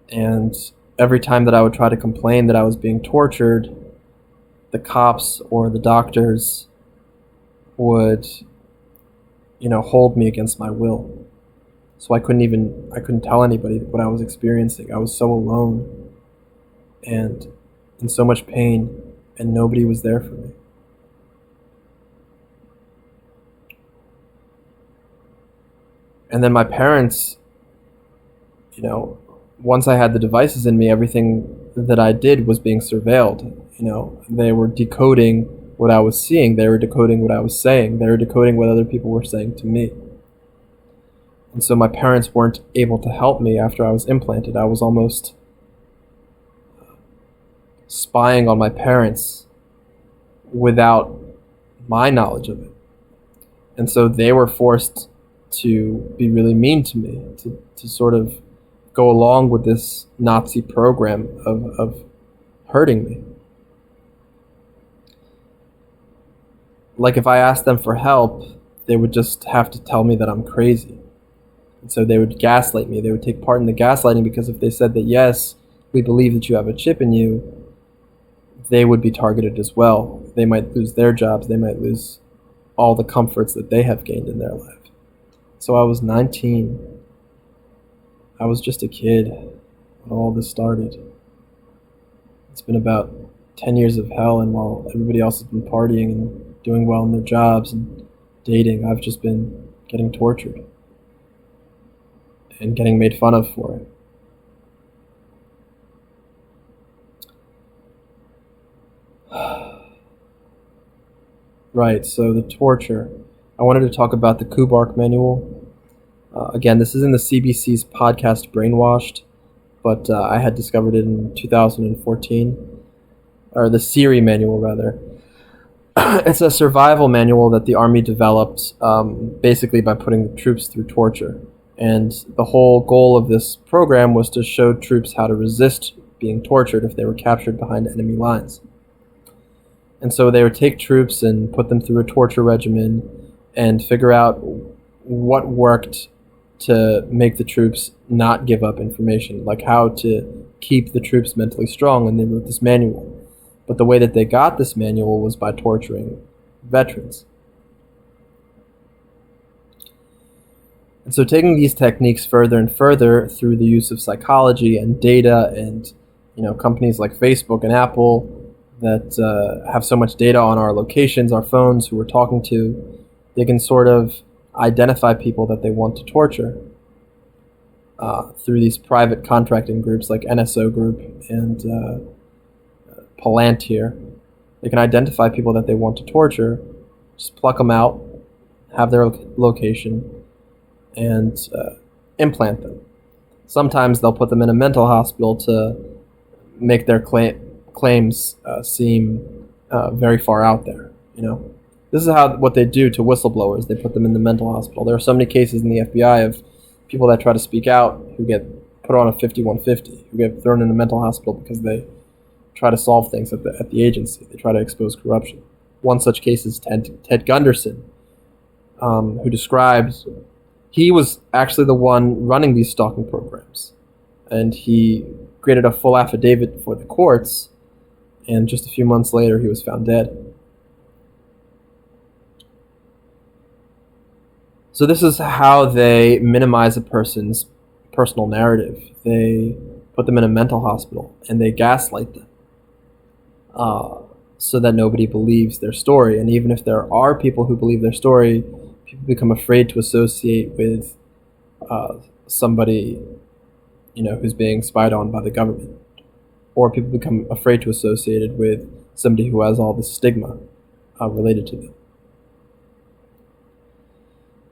and every time that I would try to complain that I was being tortured, the cops or the doctors would, hold me against my will. So I couldn't tell anybody what I was experiencing. I was so alone and in so much pain, and nobody was there for me. And then my parents, once I had the devices in me, everything that I did was being surveilled. They were decoding what I was seeing. They were decoding what I was saying. They were decoding what other people were saying to me. And so my parents weren't able to help me after I was implanted. I was almost spying on my parents without my knowledge of it. And so they were forced to be really mean to me, to sort of go along with this Nazi program of hurting me. Like if I asked them for help, they would just have to tell me that I'm crazy. And so they would gaslight me. They would take part in the gaslighting because if they said that, yes, we believe that you have a chip in you, they would be targeted as well. They might lose their jobs. They might lose all the comforts that they have gained in their life. So I was 19. I was just a kid when all this started. It's been about 10 years of hell, and while everybody else has been partying and doing well in their jobs and dating, I've just been getting tortured and getting made fun of for it. Right, so the torture. I wanted to talk about the Kubark Manual. Again, this is in the CBC's podcast Brainwashed, but I had discovered it in 2014, or the Siri Manual, rather. It's a survival manual that the Army developed basically by putting the troops through torture. And the whole goal of this program was to show troops how to resist being tortured if they were captured behind enemy lines. And so they would take troops and put them through a torture regimen and figure out what worked to make the troops not give up information, like how to keep the troops mentally strong, and they wrote this manual. But the way that they got this manual was by torturing veterans. And so taking these techniques further and further through the use of psychology and data and companies like Facebook and Apple that have so much data on our locations, our phones, who we're talking to, they can sort of identify people that they want to torture through these private contracting groups like NSO Group and Palantir. They can identify people that they want to torture, just pluck them out, have their location, and implant them. Sometimes they'll put them in a mental hospital to make their claims seem very far out there. This is what they do to whistleblowers. They put them in the mental hospital. There are so many cases in the FBI of people that try to speak out who get put on a 5150, who get thrown in a mental hospital because they try to solve things at the agency. They try to expose corruption. One such case is Ted Gunderson, who describes he was actually the one running these stalking programs, and he created a full affidavit for the courts, and just a few months later he was found dead. So this is how they minimize a person's personal narrative. They put them in a mental hospital and they gaslight them so that nobody believes their story. And even if there are people who believe their story, people become afraid to associate with somebody who's being spied on by the government. Or people become afraid to associate it with somebody who has all this stigma related to them.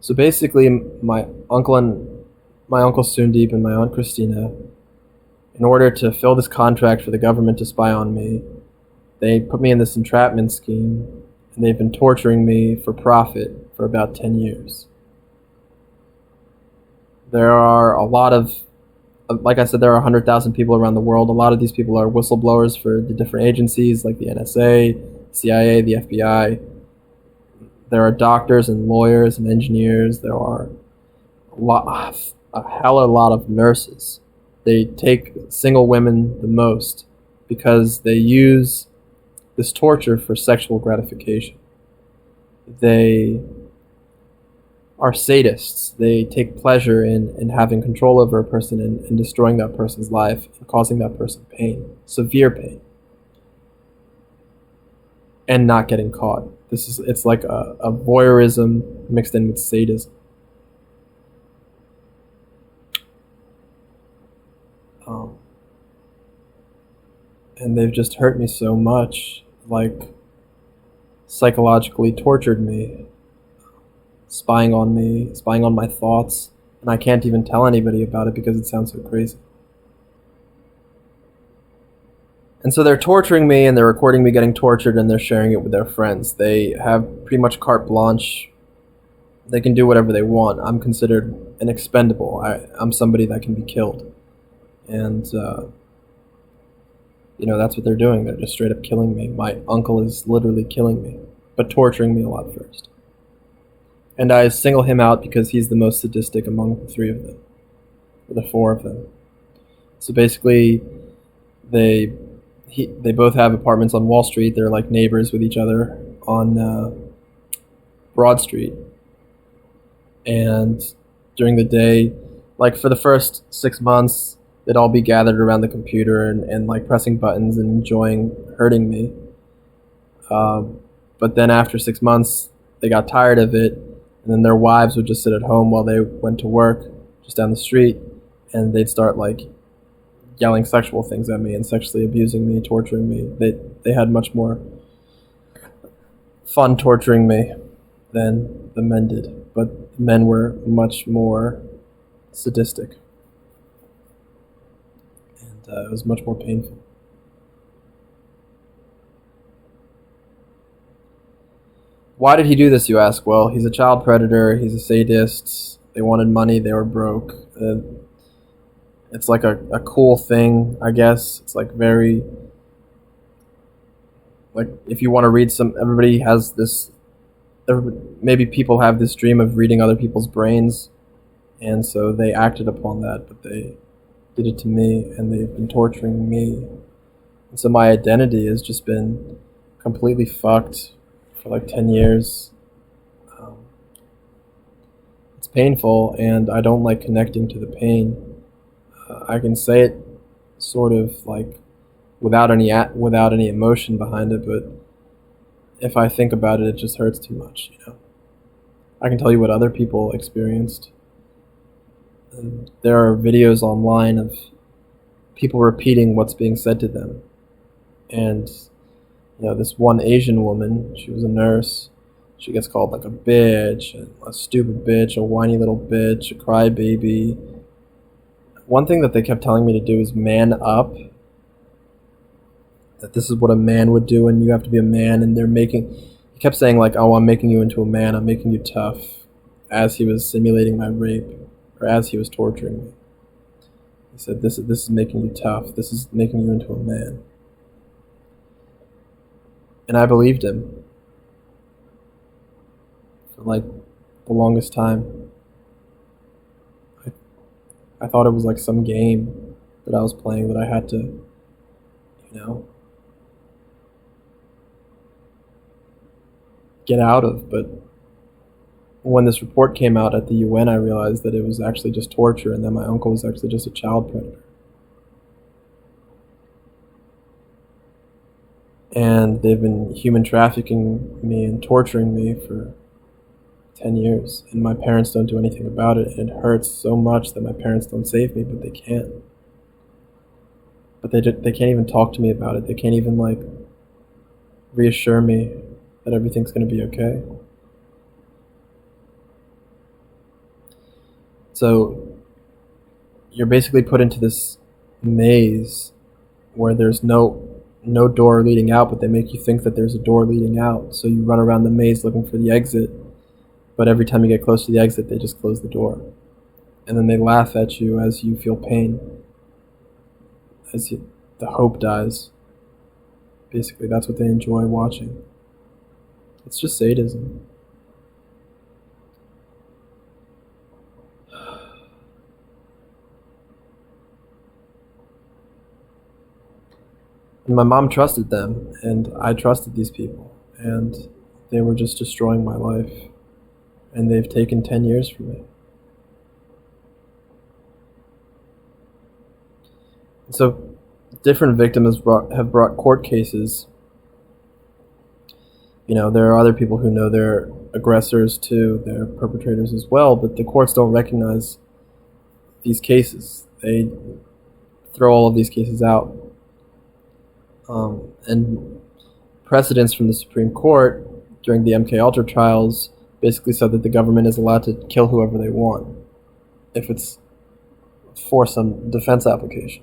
So basically, my uncle Sundeep and my aunt Christina, in order to fill this contract for the government to spy on me, they put me in this entrapment scheme, and they've been torturing me for profit for about 10 years. There are a lot of, like I said, there are 100,000 people around the world. A lot of these people are whistleblowers for the different agencies like the NSA, CIA, the FBI. There are doctors and lawyers and engineers. There are a hell of a lot of nurses. They take single women the most because they use this torture for sexual gratification. They are sadists. They take pleasure in having control over a person and destroying that person's life and causing that person pain, severe pain, and not getting caught. It's like a voyeurism mixed in with sadism. And they've just hurt me so much, like psychologically tortured me, spying on me, spying on my thoughts, and I can't even tell anybody about it because it sounds so crazy. And so they're torturing me, and they're recording me getting tortured, and they're sharing it with their friends. They have pretty much carte blanche. They can do whatever they want. I'm considered an expendable. I'm somebody that can be killed. And, that's what they're doing. They're just straight up killing me. My uncle is literally killing me, but torturing me a lot first. And I single him out because he's the most sadistic among the three of them, or the four of them. So basically, they they both have apartments on Wall Street. They're like neighbors with each other on Broad Street. And during the day, like for the first 6 months, they'd all be gathered around the computer and like pressing buttons and enjoying hurting me. But then after 6 months, they got tired of it, and then their wives would just sit at home while they went to work just down the street, and they'd start like yelling sexual things at me and sexually abusing me, torturing me. They had much more fun torturing me than the men did, but the men were much more sadistic, and it was much more painful. Why did he do this, you ask? Well, he's a child predator, he's a sadist, they wanted money, they were broke. It's like a cool thing, I guess. It's like very, like if you want to read some, everybody has this, maybe people have this dream of reading other people's brains, and so they acted upon that, but they did it to me, and they've been torturing me. And so my identity has just been completely fucked for like 10 years. It's painful, and I don't like connecting to the pain. I can say it sort of like without any emotion behind it, but if I think about it, it just hurts too much. I can tell you what other people experienced. And there are videos online of people repeating what's being said to them. And this one Asian woman, she was a nurse. She gets called like a bitch, a stupid bitch, a whiny little bitch, a crybaby. One thing that they kept telling me to do is man up. That this is what a man would do, and you have to be a man. And he kept saying like, "Oh, I'm making you into a man. I'm making you tough," as he was simulating my rape, or as he was torturing me. He said, "This is making you tough. This is making you into a man." And I believed him for like the longest time. I thought it was like some game that I was playing that I had to, get out of. But when this report came out at the UN, I realized that it was actually just torture, and that my uncle was actually just a child predator. And they've been human trafficking me and torturing me for 10 years, and my parents don't do anything about it, and it hurts so much that my parents don't save me, but they can't. But they can't even talk to me about it. They can't even like reassure me that everything's going to be okay. So you're basically put into this maze where there's no door leading out, but they make you think that there's a door leading out. So you run around the maze looking for the exit, but every time you get close to the exit, they just close the door. And then they laugh at you as you feel pain, the hope dies. Basically, that's what they enjoy watching. It's just sadism. And my mom trusted them, and I trusted these people, and they were just destroying my life. And they've taken 10 years from me. So different victims have brought court cases. There are other people who know they're aggressors too, they're perpetrators as well, but the courts don't recognize these cases. They throw all of these cases out. And precedents from the Supreme Court during the MKUltra trials basically said that the government is allowed to kill whoever they want if it's for some defense application.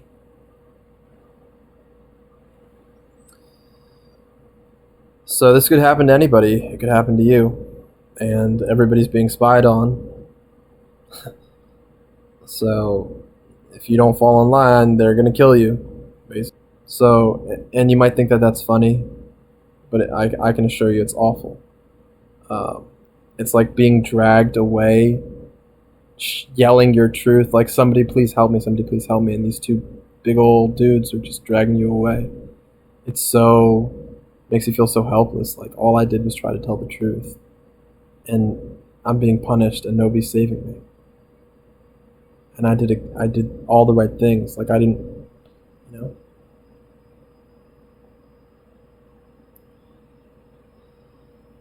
So this could happen to anybody. It could happen to you. And everybody's being spied on. So if you don't fall in line, they're going to kill you, basically. So, and you might think that that's funny, but I can assure you it's awful. It's like being dragged away, yelling your truth, like, somebody please help me, and these two big old dudes are just dragging you away. It's so makes you feel so helpless. Like all I did was try to tell the truth, and I'm being punished, and nobody's saving me. And I did all the right things. Like I didn't, you know.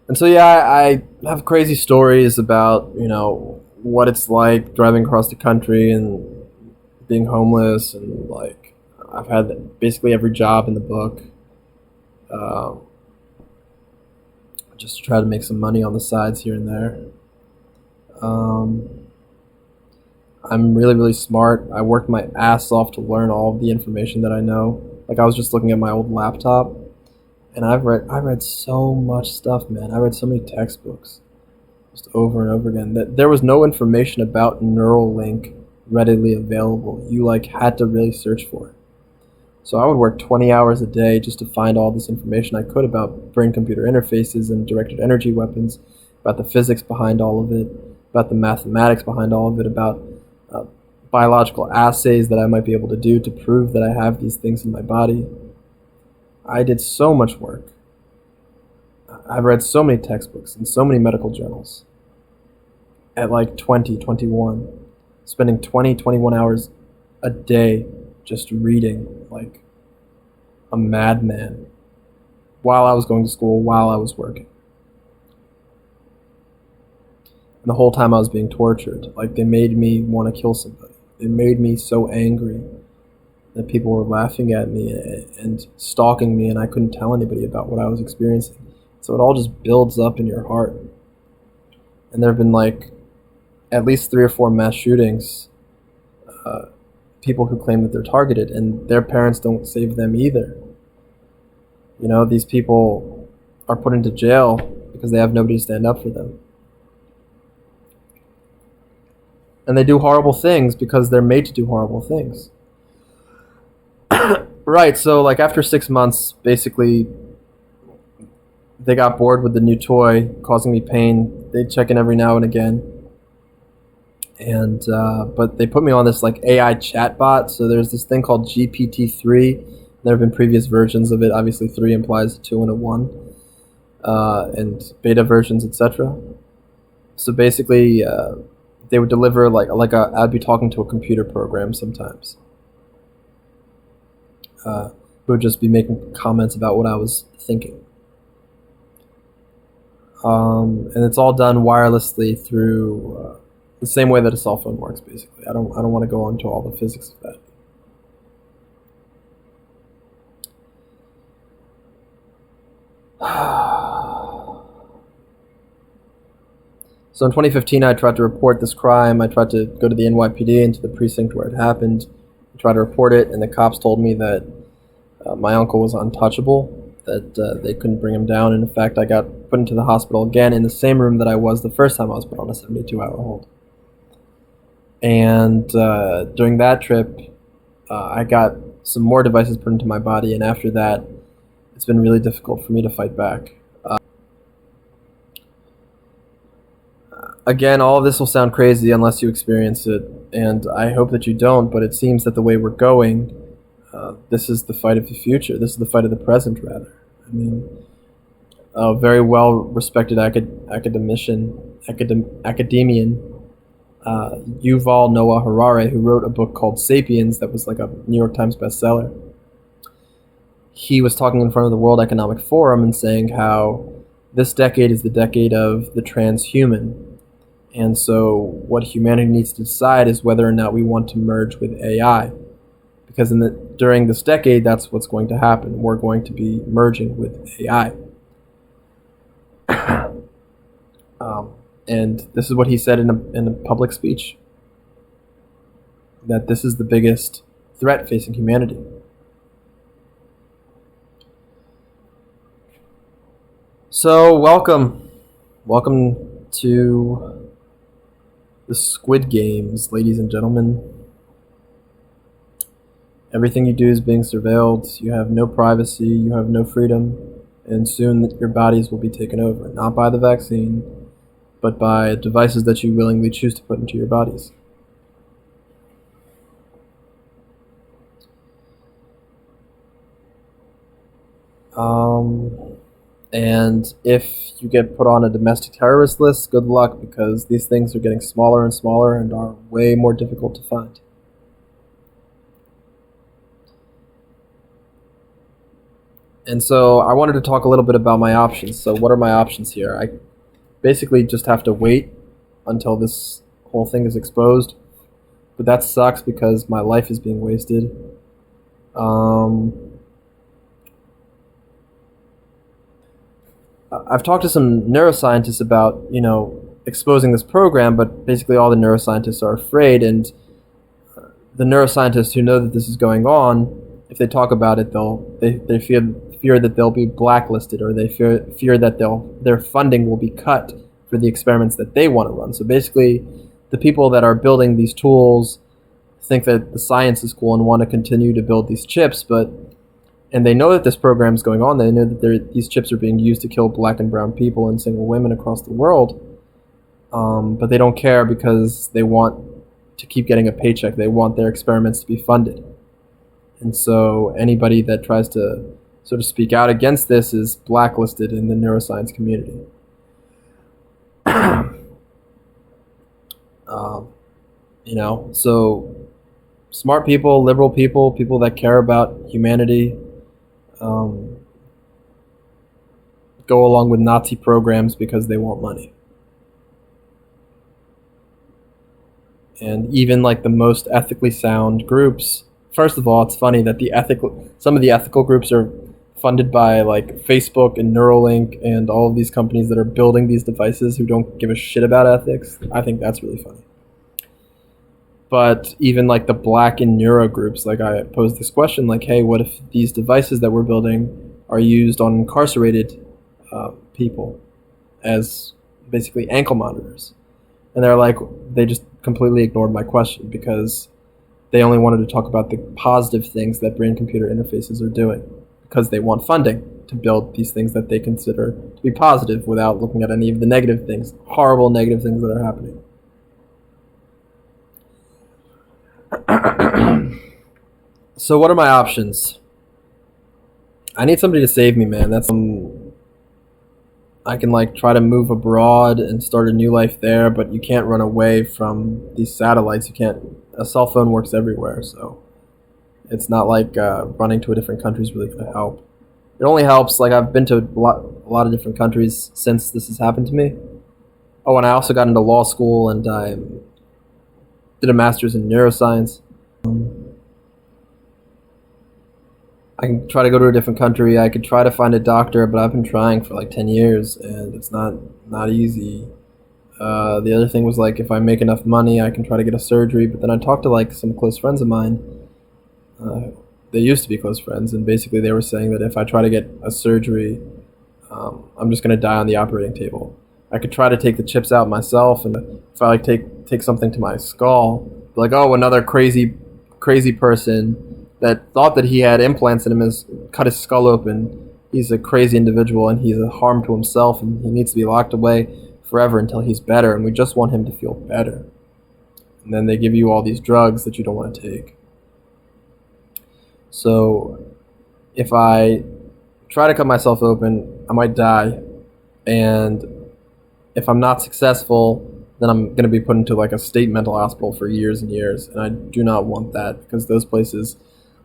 And so yeah, I have crazy stories about what it's like driving across the country and being homeless, and like I've had basically every job in the book, um, just to try to make some money on the sides here and there. Um, I'm really really smart. I worked my ass off to learn all of the information that I know. Like I was just looking at my old laptop, and I read so much stuff, man. I read so many textbooks, just over and over again. That there was no information about Neuralink readily available. You like had to really search for it. So I would work 20 hours a day just to find all this information I could about brain-computer interfaces and directed energy weapons, about the physics behind all of it, about the mathematics behind all of it, about uh, biological assays that I might be able to do to prove that I have these things in my body. I did so much work. I've read so many textbooks and so many medical journals at like 20, 21, spending 20, 21 hours a day just reading like a madman while I was going to school, while I was working. And the whole time I was being tortured. Like they made me want to kill somebody. They made me so angry that people were laughing at me and stalking me, and I couldn't tell anybody about what I was experiencing. So it all just builds up in your heart. And there have been like at least 3 or 4 mass shootings, people who claim that they're targeted, and their parents don't save them either. These people are put into jail because they have nobody to stand up for them. And they do horrible things because they're made to do horrible things. Right, so like after 6 months, basically, they got bored with the new toy causing me pain. They check in every now and again. And but they put me on this like AI chatbot. So there's this thing called GPT-3. There have been previous versions of it. Obviously, 3 implies a 2 and a 1, and beta versions, etc. So basically, they would deliver I'd be talking to a computer program sometimes. Who would just be making comments about what I was thinking. And it's all done wirelessly through the same way that a cell phone works. Basically, I don't want to go into all the physics of that. So in 2015, I tried to report this crime. I tried to go to the NYPD into the precinct where it happened, try to report it, and the cops told me that my uncle was untouchable, that they couldn't bring him down. And in fact, I got put into the hospital again in the same room that I was the first time I was put on a 72-hour hold. And during that trip, I got some more devices put into my body, and after that, it's been really difficult for me to fight back. Again, all of this will sound crazy unless you experience it, and I hope that you don't, but it seems that the way we're going, this is the fight of the future. This is the fight of the present, rather. I mean, a very well-respected academician, Yuval Noah Harari, who wrote a book called *Sapiens* that was like a New York Times bestseller. He was talking in front of the World Economic Forum and saying how this decade is the decade of the transhuman. And so what humanity needs to decide is whether or not we want to merge with AI. Because during this decade, that's what's going to happen. We're going to be merging with AI. And this is what he said in a public speech. That this is the biggest threat facing humanity. So welcome to the Squid Games, ladies and gentlemen. Everything you do is being surveilled. You have no privacy. You have no freedom. And soon your bodies will be taken over. Not by the vaccine, but by devices that you willingly choose to put into your bodies. And if you get put on a domestic terrorist list, good luck, because these things are getting smaller and smaller and are way more difficult to find. And so I wanted to talk a little bit about my options. So what are my options here? I basically just have to wait until this whole thing is exposed. But that sucks because my life is being wasted. Um, I've talked to some neuroscientists about, exposing this program, but basically all the neuroscientists are afraid, and the neuroscientists who know that this is going on, if they talk about it, they fear that they'll be blacklisted, or they fear that their funding will be cut for the experiments that they want to run. So basically, the people that are building these tools think that the science is cool and want to continue to build these chips, and they know that this program is going on. They know that these chips are being used to kill black and brown people and single women across the world, but they don't care because they want to keep getting a paycheck. They want their experiments to be funded. And so anybody that tries to sort of speak out against this is blacklisted in the neuroscience community. So smart people, liberal people, people that care about humanity, go along with Nazi programs because they want money. And even like the most ethically sound groups, first of all, it's funny that some of the ethical groups are funded by like Facebook and Neuralink and all of these companies that are building these devices who don't give a shit about ethics. I think that's really funny. But even like the black and neuro groups, like I posed this question, like, hey, what if these devices that we're building are used on incarcerated people as basically ankle monitors? And they just completely ignored my question because they only wanted to talk about the positive things that brain-computer interfaces are doing, because they want funding to build these things that they consider to be positive without looking at any of the negative things, horrible negative things that are happening. So what are my options? I need somebody to save me, man. I can like try to move abroad and start a new life there, but you can't run away from these satellites. You can't. A cell phone works everywhere, so it's not like running to a different country is really going to help. It only helps, like I've been to a lot of different countries since this has happened to me. Oh, and I also got into law school and I did a master's in neuroscience. I can try to go to a different country. I could try to find a doctor, but I've been trying for like 10 years, and it's not easy. The other thing was like if I make enough money, I can try to get a surgery. But then I talked to like some close friends of mine. They used to be close friends, and basically they were saying that if I try to get a surgery, I'm just gonna die on the operating table. I could try to take the chips out myself, and if I like take something to my skull, like, oh, another crazy person that thought that he had implants in him has cut his skull open. He's a crazy individual and he's a harm to himself, and he needs to be locked away forever until he's better, and we just want him to feel better. And then they give you all these drugs that you don't want to take. So if I try to cut myself open, I might die, and if I'm not successful, then I'm going to be put into like a state mental hospital for years and years, and I do not want that, because those places,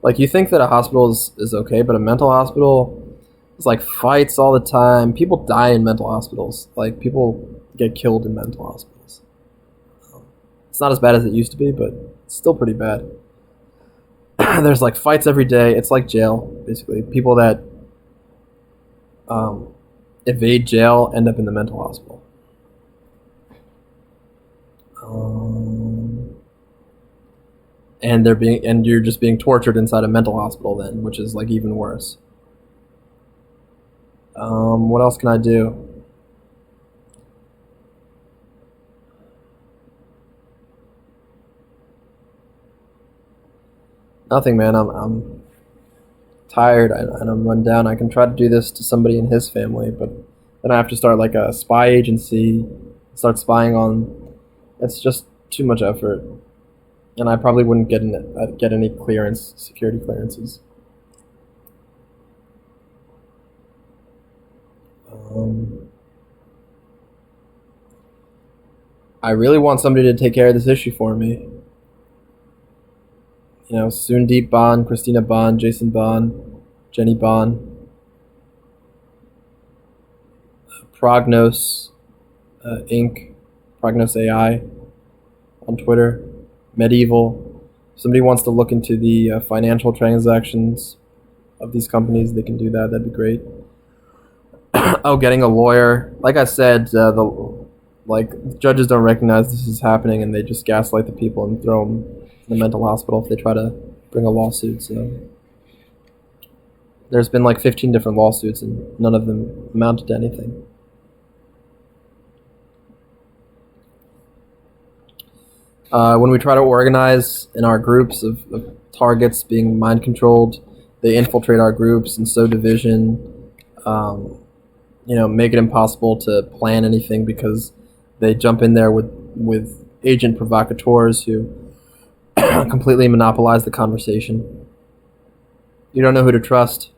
like, you think that a hospital is okay, but a mental hospital is like fights all the time. People die in mental hospitals. Like, people get killed in mental hospitals. It's not as bad as it used to be, but it's still pretty bad. There's like fights every day. It's like jail, basically. People that evade jail end up in the mental hospital. And you're just being tortured inside a mental hospital then, which is like even worse. What else can I do? Nothing, man. I'm tired and I'm run down. I can try to do this to somebody in his family, but then I have to start like a spy agency, start spying on. It's just too much effort, and I probably wouldn't get any security clearances. Um, I really want somebody to take care of this issue for me. You know, Soondeep Bond, Christina Bond, Jason Bond, Jenny Bond, Prognos Inc., Prognos AI on Twitter, Medieval. If somebody wants to look into the financial transactions of these companies, they can do that. That'd be great. Oh, getting a lawyer. Like I said, judges don't recognize this is happening, and they just gaslight the people and throw them in the mental hospital if they try to bring a lawsuit. So there's been like 15 different lawsuits, and none of them amounted to anything. When we try to organize in our groups of targets being mind controlled, they infiltrate our groups and sow division. Make it impossible to plan anything because they jump in there with agent provocateurs who completely monopolize the conversation. You don't know who to trust.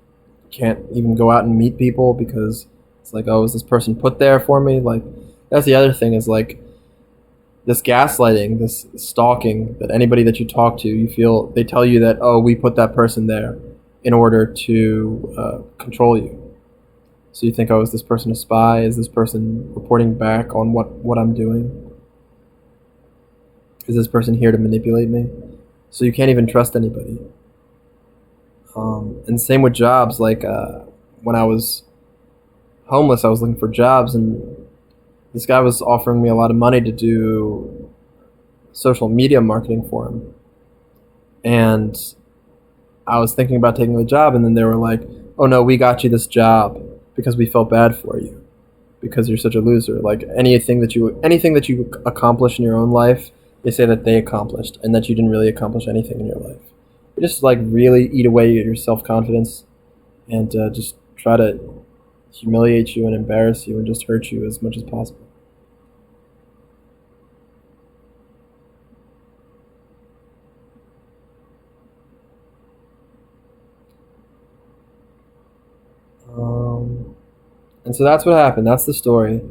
You can't even go out and meet people because it's like, oh, is this person put there for me? Like, that's the other thing is like this gaslighting, this stalking that anybody that you talk to, you feel they tell you that, oh, we put that person there in order to control you. So you think, oh, is this person a spy? Is this person reporting back on what I'm doing? Is this person here to manipulate me? So you can't even trust anybody. And same with jobs. Like when I was homeless, I was looking for jobs, and this guy was offering me a lot of money to do social media marketing for him. And I was thinking about taking the job, and then they were like, oh no, we got you this job because we felt bad for you because you're such a loser. Like anything that you accomplish in your own life, they say that they accomplished and that you didn't really accomplish anything in your life. They just like really eat away at your self-confidence and just try to humiliate you and embarrass you and just hurt you as much as possible. And so that's what happened. That's the story.